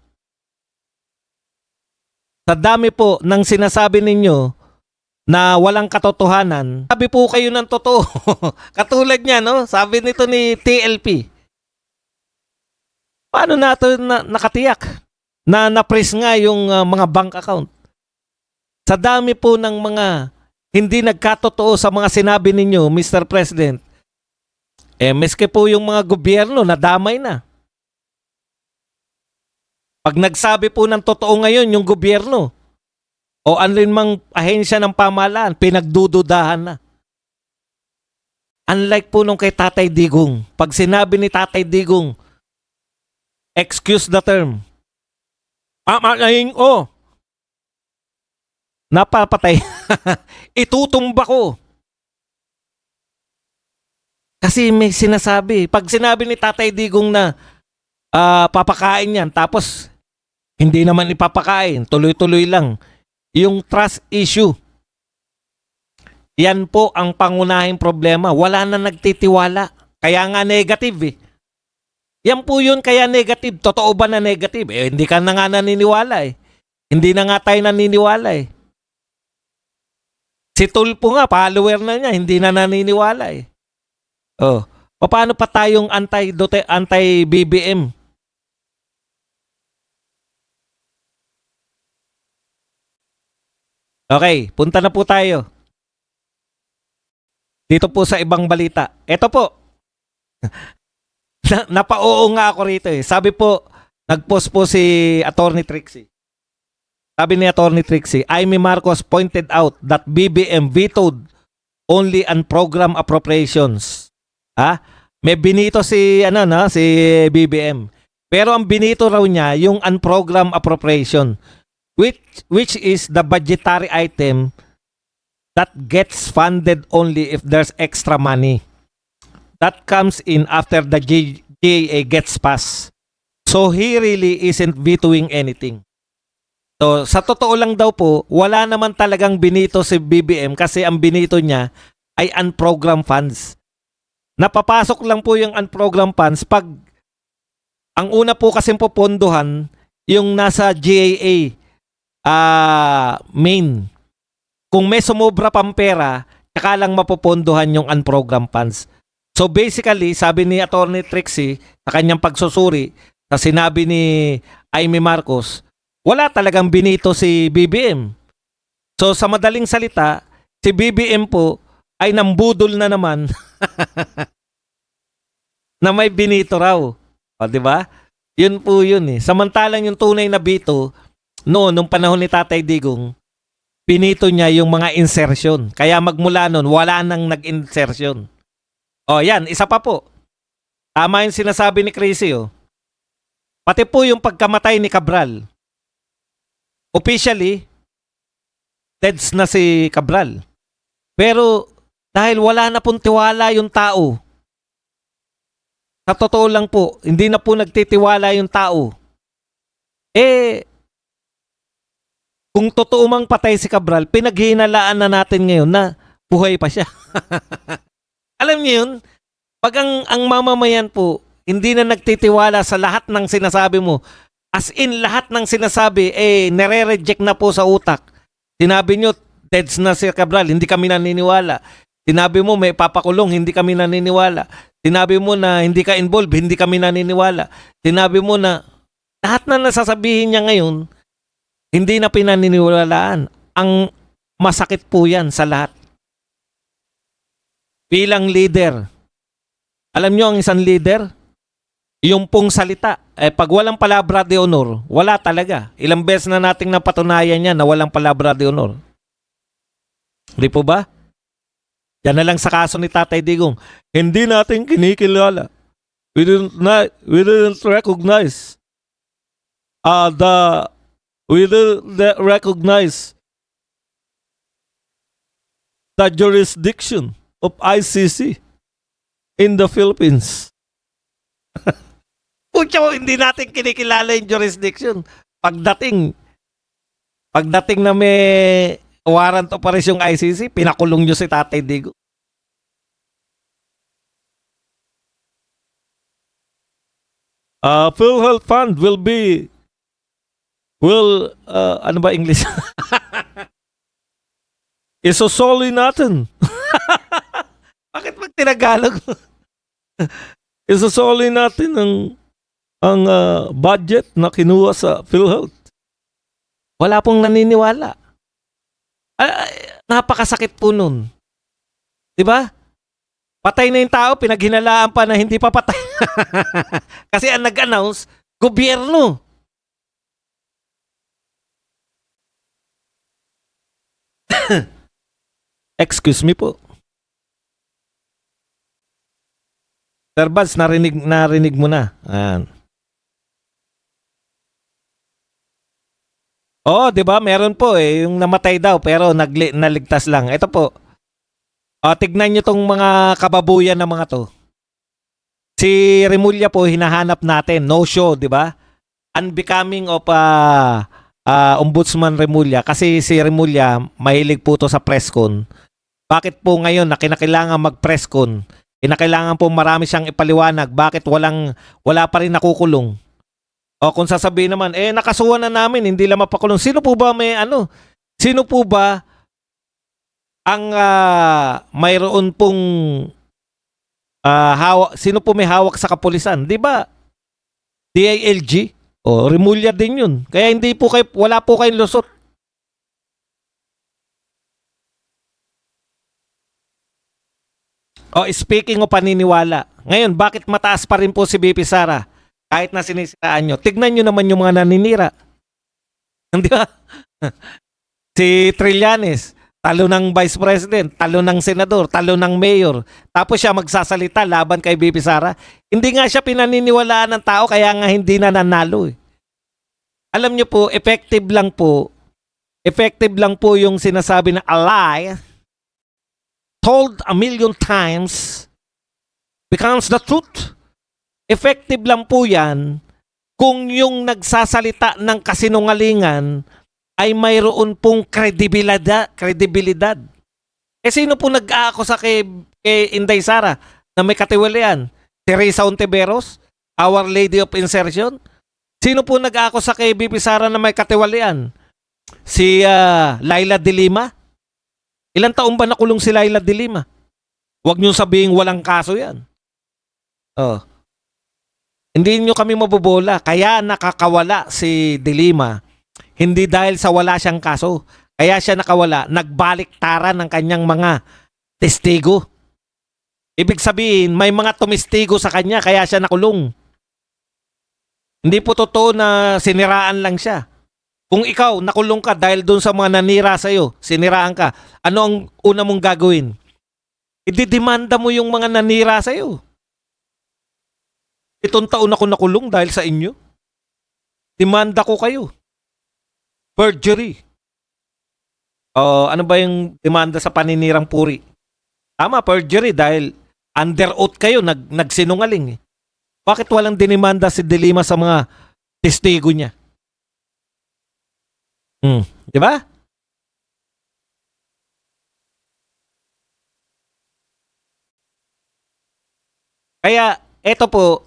sa dami po ng sinasabi ninyo na walang katotohanan, sabi po kayo ng totoo. Katulad niya, no? Sabi nito ni TLP. Paano natin nakatiyak na na-freeze nga yung mga bank account? Sa dami po ng mga hindi nagkatotoo sa mga sinabi ninyo, Mr. President, miski po yung mga gobyerno nadamay na. Pag nagsabi po ng totoo ngayon yung gobyerno o anumang ahensya ng pamahalaan, pinagdududahan na. Unlike po nung kay Tatay Digong, pag sinabi ni Tatay Digong, excuse the term, napapatay, itutumba ko. Kasi may sinasabi, pag sinabi ni Tatay Digong na papakain yan, tapos hindi naman ipapakain, tuloy-tuloy lang. Yung trust issue, yan po ang pangunahing problema. Wala na nagtitiwala. Kaya nga negative eh. Yan po yun kaya negative. Totoo ba na negative? Hindi ka na nga naniniwala eh. Hindi na nga tayo naniniwala eh. Si Tulpo nga, follower na niya, hindi na naniniwala eh. Oh, paano pa tayong anti-BBM? Okay, punta na po tayo. Dito po sa ibang balita. Ito po. Napa-oo nga ako rito eh. Sabi po, nag-post po si Attorney Trixie. Sabi ni Attorney Trixie, Amy Marcos pointed out that BBM vetoed only on program appropriations. May binito si si BBM. Pero ang binito raw niya yung unprogram appropriation, which is the budgetary item that gets funded only if there's extra money. That comes in after the GAA gets passed. So he really isn't vetoing anything. So sa totoo lang daw po, wala naman talagang binito si BBM kasi ang binito niya ay unprogram funds. Napapasok lang po yung unprogram funds pag ang una po kasing popondohan yung nasa GAA main. Kung may sumobra pang pera, saka lang mapopondohan yung unprogram funds. So basically, sabi ni Attorney Trixie sa kanyang pagsusuri, sa sinabi ni Amy Marcos, wala talagang binito si BBM. So sa madaling salita, si BBM po ay nambudol na naman na may binito raw. O, di ba? Yun po yun eh. Samantalang yung tunay na bito, nung panahon ni Tatay Digong, pinito niya yung mga insertion. Kaya magmula nun, wala nang nag-insertion. O yan, isa pa po. Tama yung sinasabi ni Crazy. Oh. Pati po yung pagkamatay ni Cabral. Officially, deads na si Cabral. Pero dahil wala na pong tiwala yung tao, sa totoo lang po, hindi na po nagtitiwala yung tao. Kung totoo mang patay si Cabral, pinaghihinalaan na natin ngayon na buhay pa siya. Alam niyo yun, pag ang mamamayan po, hindi na nagtitiwala sa lahat ng sinasabi mo, as in lahat ng sinasabi, nare-reject na po sa utak. Sinabi nyo, deads na si Cabral, hindi kami naniniwala. Sinabi mo, may papakulong, hindi kami naniniwala. Sinabi mo na hindi ka involved, hindi kami naniniwala. Sinabi mo na lahat na nasasabihin niya ngayon, hindi na pinaniniwalaan. Ang masakit po yan sa lahat. Bilang leader, alam nyo ang isang leader? Yung pong salita, pag walang palabra de honor, wala talaga. Ilang beses na nating napatunayan yan na walang palabra de honor. Di po ba? Yan na lang sa kaso ni Tatay Digong. Hindi natin kinikilala. We didn't recognize the jurisdiction of ICC in the Philippines. Pucha, hindi natin kinikilala yung jurisdiction. Pagdating na may warrant of arrest yung ICC, pinakulong nyo si Tatay Digong. PhilHealth Fund ano ba English? Isusoli natin. Bakit pag tinagalog? Isusoli natin ang budget na kinuha sa PhilHealth. Wala pong naniniwala. Napakasakit po nun. Diba? Patay na yung tao, pinaghinalaan pa na hindi pa patay. Kasi ang nag-announce, gobyerno. Excuse me po. Sir Baz, narinig mo na. Ayan. Oo, di ba? Meron po yung namatay daw pero naligtas lang. Ito po. Tignan nyo tong mga kababuyan na mga to. Si Remulla po hinahanap natin. No show, di ba? Unbecoming of Ombudsman Remulla. Kasi si Remulla mahilig po to sa presscon. Bakit po ngayon na kinakailangan mag-presscon? Kinakailangan po marami siyang ipaliwanag. Bakit wala pa rin nakukulong? O kung sasabihin naman, nakasuhan na namin, hindi lang mapakulong. Sino po ba Sino po ba ang mayroon pong sino po may hawak sa kapulisan? Di ba? DILG? O, Remulla din yun. Kaya wala po kayong lusot. O, speaking of paniniwala, ngayon, bakit mataas pa rin po si BP Sara? Kahit na sinisiraan nyo. Tignan nyo naman yung mga naninira. Di ba? Si Trillanes, talo ng Vice President, talo ng Senador, talo ng Mayor. Tapos siya magsasalita laban kay BP Sara. Hindi nga siya pinaniniwalaan ng tao, kaya nga hindi na nanalo. Alam nyo po, effective lang po yung sinasabi na a lie told 1,000,000 times becomes the truth. Effective lang po yan kung yung nagsasalita ng kasinungalingan ay mayroon pong kredibilidad. Sino po nag-aakusa kay Inday Sara na may katiwalian? Teresa Ontiveros? Our Lady of Insertion? Sino po nag-aakusa kay BP Sara na may katiwalian? Si Laila de Lima? Ilang taon ba nakulong si Laila de Lima? Huwag niyong sabihin walang kaso yan. Hindi nyo kami mabobola. Kaya nakakawala si de Lima. Hindi dahil sa wala siyang kaso. Kaya siya nakawala. Nagbaliktaran ng kanyang mga testigo. Ibig sabihin, may mga tumestigo sa kanya kaya siya nakulong. Hindi po totoo na siniraan lang siya. Kung ikaw nakulong ka dahil doon sa mga nanira sa'yo, siniraan ka, ano ang una mong gagawin? Ididemanda mo yung mga nanira sa'yo. 7 taon ako nakulong dahil sa inyo. Demanda ko kayo. Perjury. Ano ba yung demanda sa paninirang puri? Tama, perjury dahil under oath kayo, nagsinungaling. Bakit walang dinimanda si De Lima sa mga testigo niya? Di ba? Kaya, eto po,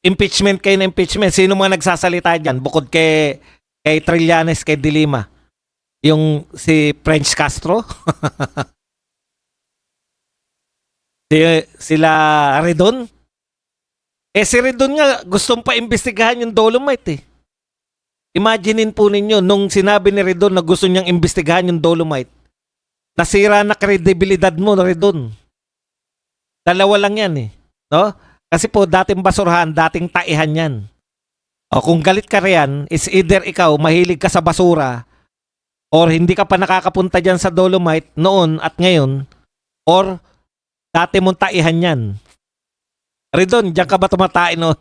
impeachment kayo na impeachment. Sino mga nagsasalita dyan? Bukod kay Trillanes, kay De Lima. Yung si French Castro. Sila Redon. Si Redon nga, gustong pa-imbestigahan yung Dolomite eh. Imaginein po ninyo, nung sinabi ni Redon na gusto niyang imbestigahan yung Dolomite, nasira na kredibilidad mo, Redon. Dalawa lang yan eh. No? Kasi po, dating basurahan, dating taihan yan. Kung galit ka riyan, is either ikaw, mahilig ka sa basura, or hindi ka pa nakakapunta dyan sa Dolomite noon at ngayon, or dati mong taihan yan. Redon, diyan ka ba tumatain noon?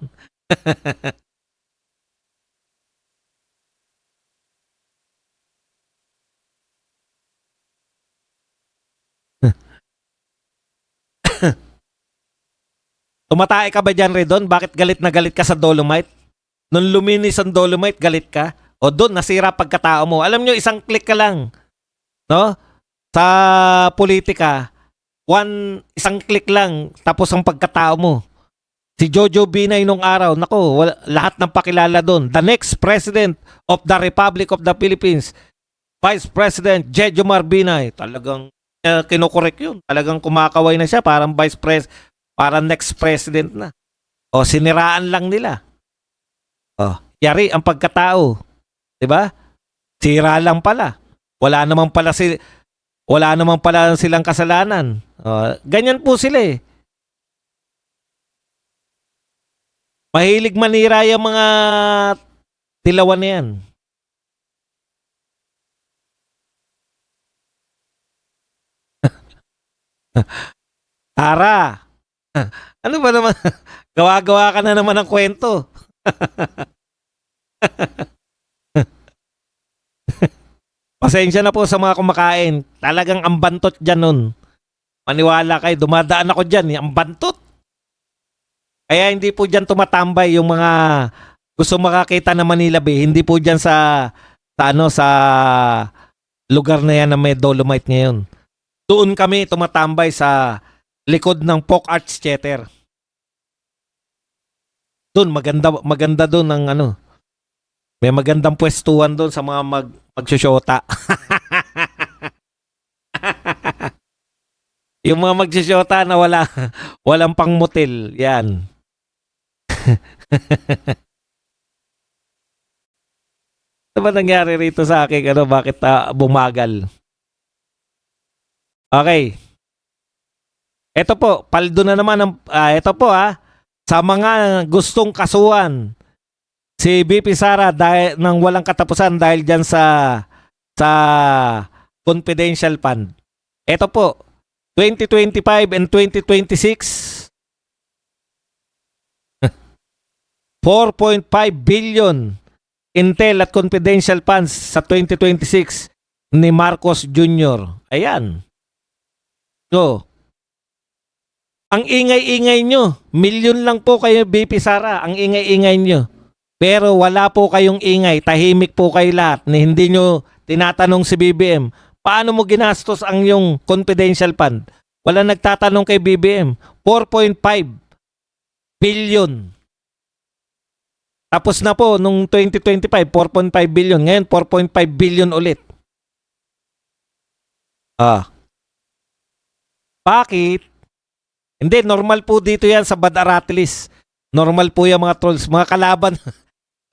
Tumatay ka ba dyan, Redon? Bakit galit na galit ka sa Dolomite? Nung luminis ang Dolomite, galit ka? O doon, nasira pagkatao mo. Alam nyo, isang click ka lang. No? Sa politika, isang click lang, tapos ang pagkatao mo. Si Jojo Binay nung araw, nako, lahat ng pakilala doon. The next President of the Republic of the Philippines, Vice President Jejomar Binay. Talagang kinokorek yun. Talagang kumakaway na siya, parang Vice President. Para next president na. Siniraan lang nila. Yari ang pagkatao. 'Di ba? Sira lang pala. Wala naman pala silang kasalanan. Ganyan po sila eh. Mahilig manira yung mga dilawan na yan. Tara! Ano ba naman? Gawa-gawa ka na naman ng kwento. Pasensya na po sa mga kumakain. Talagang ang bantot dyan nun. Maniwala kayo, dumadaan ako dyan. Ang bantot. Kaya hindi po dyan tumatambay yung mga gusto makakita ng Manila Bay. Hindi po dyan sa lugar na yan na may Dolomite ngayon. Doon kami tumatambay sa likod ng Poc Arts Theater. Doon, maganda doon ang may magandang pwestuhan doon sa mga magsusyota. Yung mga magsusyota na walang pang motel, yan. Ano ba nangyari rito sa akin? Bakit bumagal? Okay. Ito po, paldo na naman ito po sa mga gustong kasuhan si BP Sara dahil nang walang katapusan dahil diyan sa confidential fund. Ito po, 2025 and 2026 4.5 billion intel at confidential funds sa 2026 ni Marcos Jr. Ayan. So, ang ingay-ingay nyo, milyon lang po kayo, BP Sara, ang ingay-ingay nyo. Pero wala po kayong ingay, tahimik po kayo lahat, na hindi nyo tinatanong si BBM, paano mo ginastos ang yung confidential fund? Wala nagtatanong kay BBM, 4.5 billion. Tapos na po, nung 2025, 4.5 billion. Ngayon, 4.5 billion ulit. Bakit? Hindi, normal po dito yan sa Badaratilis. Normal po yung mga trolls, mga kalaban.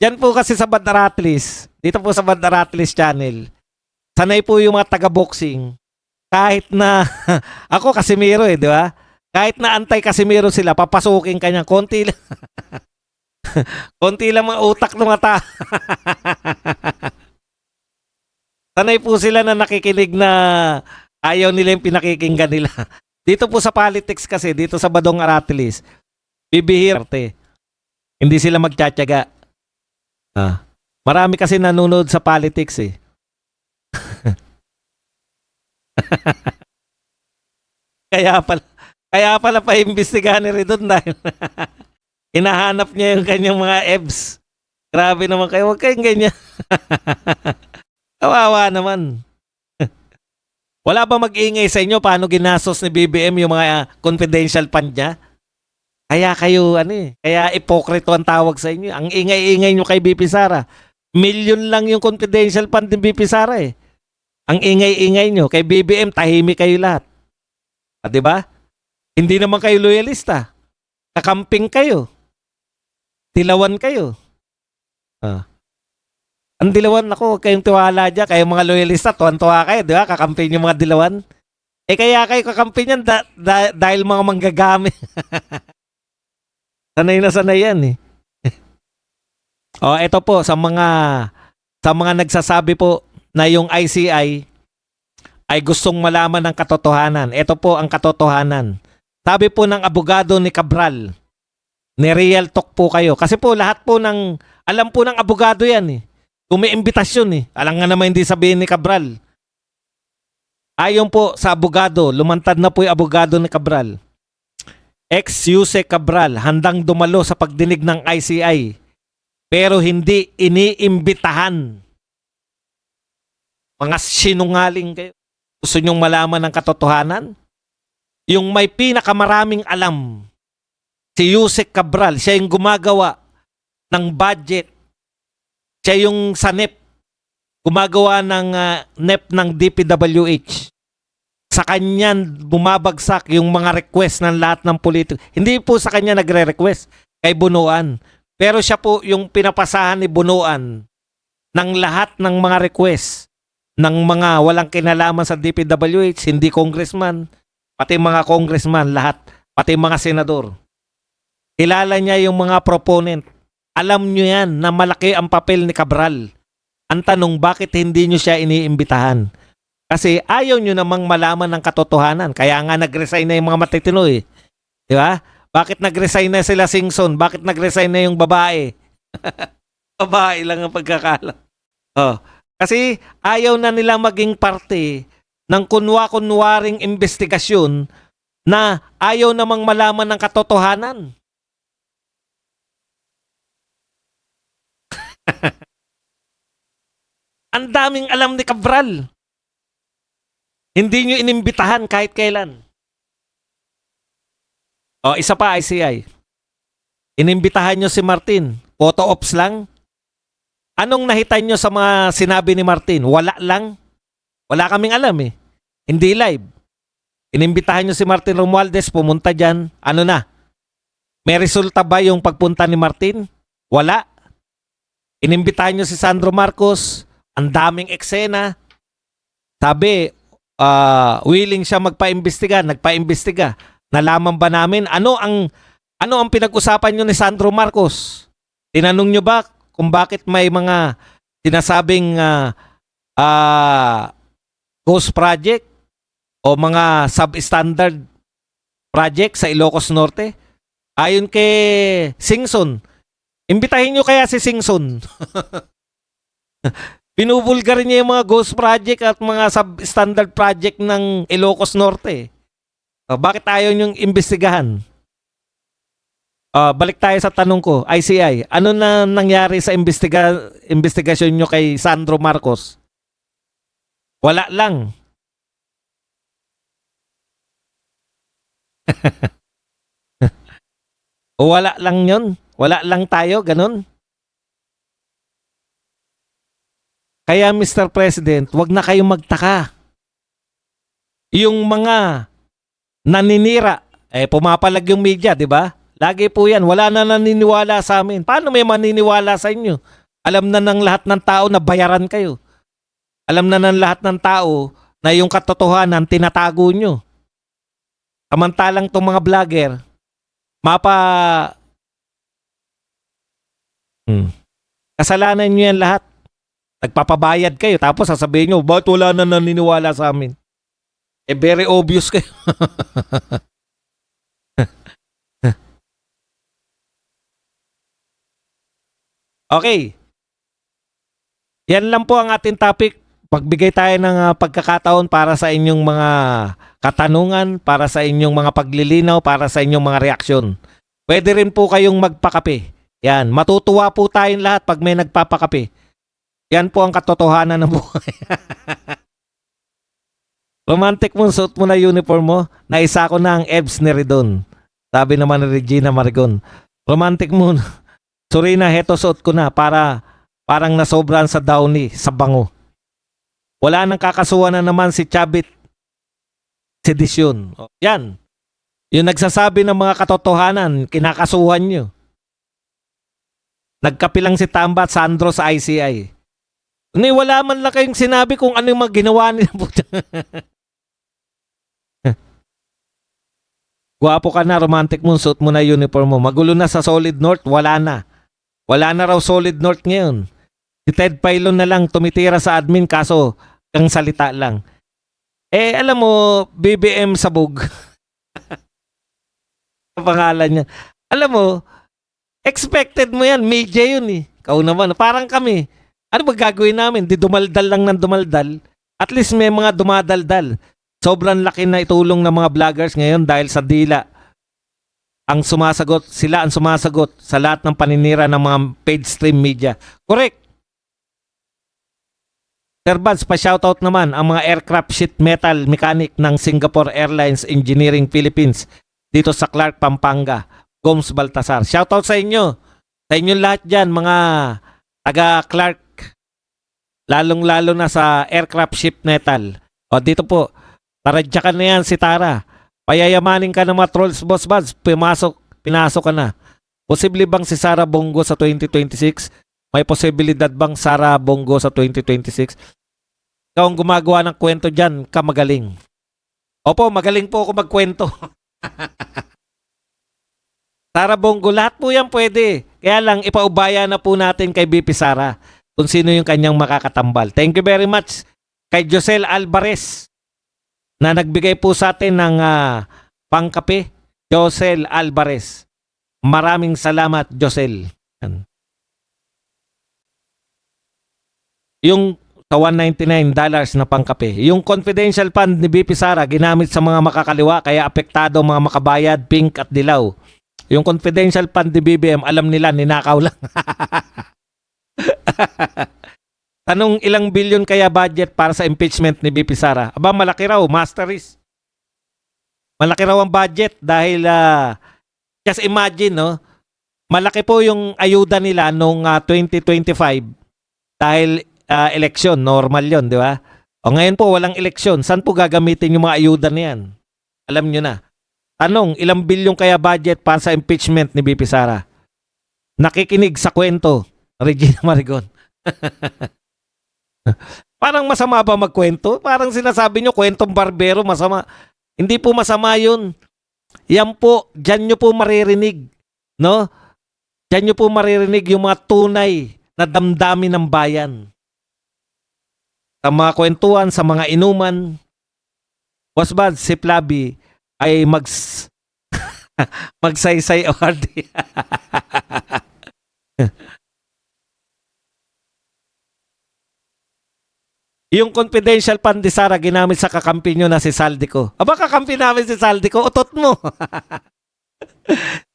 Yan po kasi sa Badaratilis. Dito po sa Badaratilis channel. Sanay po yung mga taga-boxing. Kahit na, ako Casimiro di ba? Kahit na anti-Casimiro sila, papasukin kanya. Konti lang. Konti lang mga utak ng mata. Sanay po sila na nakikinig na ayaw nila yung pinakikinggan nila. Dito po sa politics kasi, dito sa Badong Aratilis, bibihirte. Hindi sila magtsatsaga. Marami kasi nanonood sa politics eh. kaya pala pa-imbestigahan ni Redon dahil hinahanap niya yung kanyang mga EBS. Grabe naman kayo, huwag kayong ganyan. Kawawa naman. Wala ba mag-ingay sa inyo paano ginastos ni BBM yung mga confidential fund niya? Kaya kayo, kaya ipokrito ang tawag sa inyo. Ang ingay-ingay nyo kay BP Sara. Milyon lang yung confidential fund ni BP Sara eh. Ang ingay-ingay nyo. Kay BBM, tahimik kayo lahat. Diba? Hindi naman kayo loyalista. Kakamping kayo. Dilawan kayo. Ang dilawan ako, huwag kayong tiwala dyan. Kayong mga loyalista, tuwan-tuwa kayo, di ba? Kakamping yung mga dilawan. Kaya kayo kakamping yan dahil mga manggagamit. Sanay na sanay yan eh. Ito po, sa mga nagsasabi po na yung ICI ay gustong malaman ng katotohanan. Ito po ang katotohanan. Sabi po ng abogado ni Cabral, ni Real Talk po kayo. Kasi po lahat po alam po ng abogado yan eh. Kung may imbitasyon eh. Alam nga naman hindi sabihin ni Cabral. Ayon po sa abogado, lumantad na po yung abogado ni Cabral. Ex-Yuse Cabral, handang dumalo sa pagdinig ng ICI. Pero hindi iniimbitahan. Mga sinungaling kayo. Gusto nyong malaman ng katotohanan? Yung may pinakamaraming alam, si Yuse Cabral, siya yung gumagawa ng budget. Siya yung sa NEP, gumagawa ng NEP ng DPWH. Sa kanya bumabagsak yung mga request ng lahat ng politiko. Hindi po sa kanya nagre-request, kay Bunuan. Pero siya po yung pinapasahan ni Bunuan ng lahat ng mga request ng mga walang kinalaman sa DPWH, hindi congressman, pati mga congressman, lahat, pati mga senador. Kilala niya yung mga proponent. Alam nyo yan na malaki ang papel ni Cabral. Ang tanong, bakit hindi nyo siya iniimbitahan? Kasi ayaw nyo namang malaman ng katotohanan. Kaya nga nag-resign na yung mga matitino eh. Di ba? Bakit nag-resign na sila Singson? Bakit nag-resign na yung babae? Babae lang ang pagkakalam. Kasi ayaw na nila maging parte ng kunwa-kunwaring investigasyon na ayaw namang malaman ng katotohanan. Ang daming alam ni Cabral. Hindi nyo inimbitahan kahit kailan. Isa pa ICI. Inimbitahan nyo si Martin. Photo ops lang. Anong nahitan nyo sa mga sinabi ni Martin? Wala lang. Wala kaming alam eh. Hindi live. Inimbitahan nyo si Martin Romualdez, pumunta dyan. Ano na? May resulta ba yung pagpunta ni Martin? Wala. Inimbitahan nyo si Sandro Marcos. Ang daming eksena. Sabi, willing siya magpa-imbestiga. Nagpa-imbestiga. Nalaman ba namin? Ano ang pinag-usapan nyo ni Sandro Marcos? Tinanong nyo ba kung bakit may mga sinasabing ghost project o mga substandard project sa Ilocos Norte? Ayon kay Singson, imbitahin nyo kaya si Singson. Binubulgar niya yung mga ghost project at mga substandard project ng Ilocos Norte. Bakit ayaw nyong imbestigahan? Balik tayo sa tanong ko, ICI, ano na nangyari sa investigasyon nyo kay Sandro Marcos? Wala lang. Wala lang yun. Wala lang tayo, ganun. Kaya Mr. President, wag na kayong magtaka. Yung mga naninira, pumapalag yung media, di ba? Lagi po yan, wala na naniniwala sa amin. Paano may maniniwala sa inyo? Alam na ng lahat ng tao na bayaran kayo. Alam na ng lahat ng tao na yung katotohanan tinatago nyo. Samantalang itong mga vlogger, kasalanan nyo yan lahat. Nagpapabayad kayo tapos sasabihin nyo, ba't wala na naniniwala sa amin? Eh, very obvious kayo. Okay. Yan lang po ang ating topic. Pagbigay tayo ng pagkakataon para sa inyong mga katanungan, para sa inyong mga paglilinaw, para sa inyong mga reaksyon. Pwede rin po kayong magpakape. Yan, matutuwa po tayong lahat pag may nagpapakape. Yan po ang katotohanan ng buhay. Romantic mo, suot mo na uniform mo. Naisa ko na ang EBS ni Redon. Sabi naman ni Regina Marigon. Romantic mo. Sorry na, heto suot ko na para parang nasobran sa downy, sa bango. Wala nang kakasuhan na naman si Chabit Sedisyon. Yan. Yung nagsasabi ng mga katotohanan, kinakasuhan nyo. Nagkapilang si Tamba at Sandro sa ICI. Wala man lang kayong sinabi kung ano yung mga ginawa nila. Guwapo ka na, romantic mo, suot mo na uniform mo. Magulo na sa Solid North, wala na. Wala na raw Solid North ngayon. Si Ted Pailon na lang tumitira sa admin kaso kang salita lang. Eh, alam mo, BBM Sabog. Ang pangalan niya. Alam mo, expected mo yan. Media yun eh. Ikaw naman, parang kami. Ano ba gagawin namin? Di dumaldal lang ng dumaldal. At least may mga dumadaldal. Sobrang laki na itulong ng mga vloggers ngayon dahil sa dila. Ang sumasagot, sila ang sumasagot sa lahat ng paninira ng mga paid stream media. Correct. Sir Vance, pa-shoutout naman ang mga aircraft sheet metal mechanic ng Singapore Airlines Engineering Philippines dito sa Clark, Pampanga. Gomes Baltasar. Shoutout sa inyo. Sa inyo lahat dyan, mga taga Clark. Lalong-lalo na sa aircraft sheet metal. O dito po, taradyakan na yan si Tara. Payayamanin ka ng mga trolls, Boss Vance. Pinasok ka na. Posible bang si Sara Bongo sa 2026? May posibilidad bang Sara Bongo sa 2026? Ikaw ang gumagawa ng kwento dyan, ka magaling. Opo, magaling po ako magkwento. Sara Bongo, lahat po yan pwede. Kaya lang, ipaubaya na po natin kay BP Sara kung sino yung kanyang makakatambal. Thank you very much kay Josel Alvarez na nagbigay po sa atin ng pangkape. Josel Alvarez. Maraming salamat, Josel. Yan. Yung sa $199 na pangkape. Yung confidential fund ni BP Sara ginamit sa mga makakaliwa kaya apektado ang mga makabayad, pink at dilaw. Yung confidential fund ni BBM, alam nila, ninakaw lang. Tanong ilang bilyon kaya budget para sa impeachment ni BP Sara? Aba, malaki raw, masteries. Malaki raw ang budget dahil just imagine, no? Malaki po yung ayuda nila nung 2025 dahil eleksyon, normal yon, di ba? O ngayon po, walang eleksyon. Saan po gagamitin yung mga ayuda na yan? Alam nyo na. Tanong, ilang bilyong kaya budget para sa impeachment ni BP Sara? Nakikinig sa kwento, Regina Marigon. Parang masama ba magkwento? Parang sinasabi nyo, kwentong barbero, masama. Hindi po masama yun. Yan po, dyan nyo po maririnig. No? Dyan nyo po maririnig yung mga tunay na damdamin ng bayan. Sa mga kwentuhan, sa mga inuman. Boss Bad, si Flaby ay magsaysay award. Yung confidential fund ni Sara ginamit sa kakampi nyo na si Saldico. Aba, kakampi namin si Saldico, utot mo.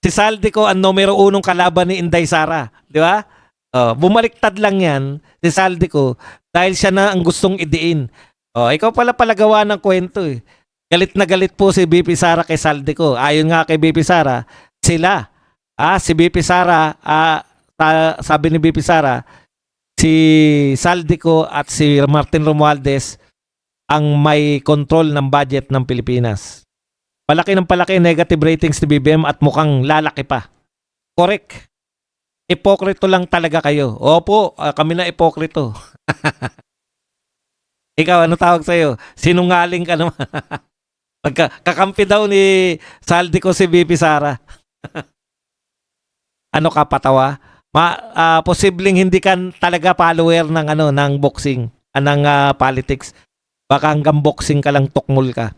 Si Saldico ang numero 1 kalaban ni Inday Sara. Di ba? Bumaliktad lang yan, si Saldico, dahil siya na ang gustong idiin. Ikaw pala palagawa ng kwento eh. Galit na galit po si BP Sara kay Saldico. Ayon nga kay BP Sara, sila. Si BP Sara, sabi ni BP Sara, si Saldico at si Martin Romualdez ang may control ng budget ng Pilipinas. Palaki ng palaki negative ratings ni BBM at mukhang lalaki pa. Correct. Ipokrito lang talaga kayo. Opo, kami na ipokrito. Ikaw, ano tawag sa'yo? Sinungaling ka naman. Kakampi daw ni Saldico si BP Sara. Ano ka, patawa? posibleng hindi ka talaga follower ng ng boxing, ng politics. Baka hanggang boxing ka lang tukmol ka.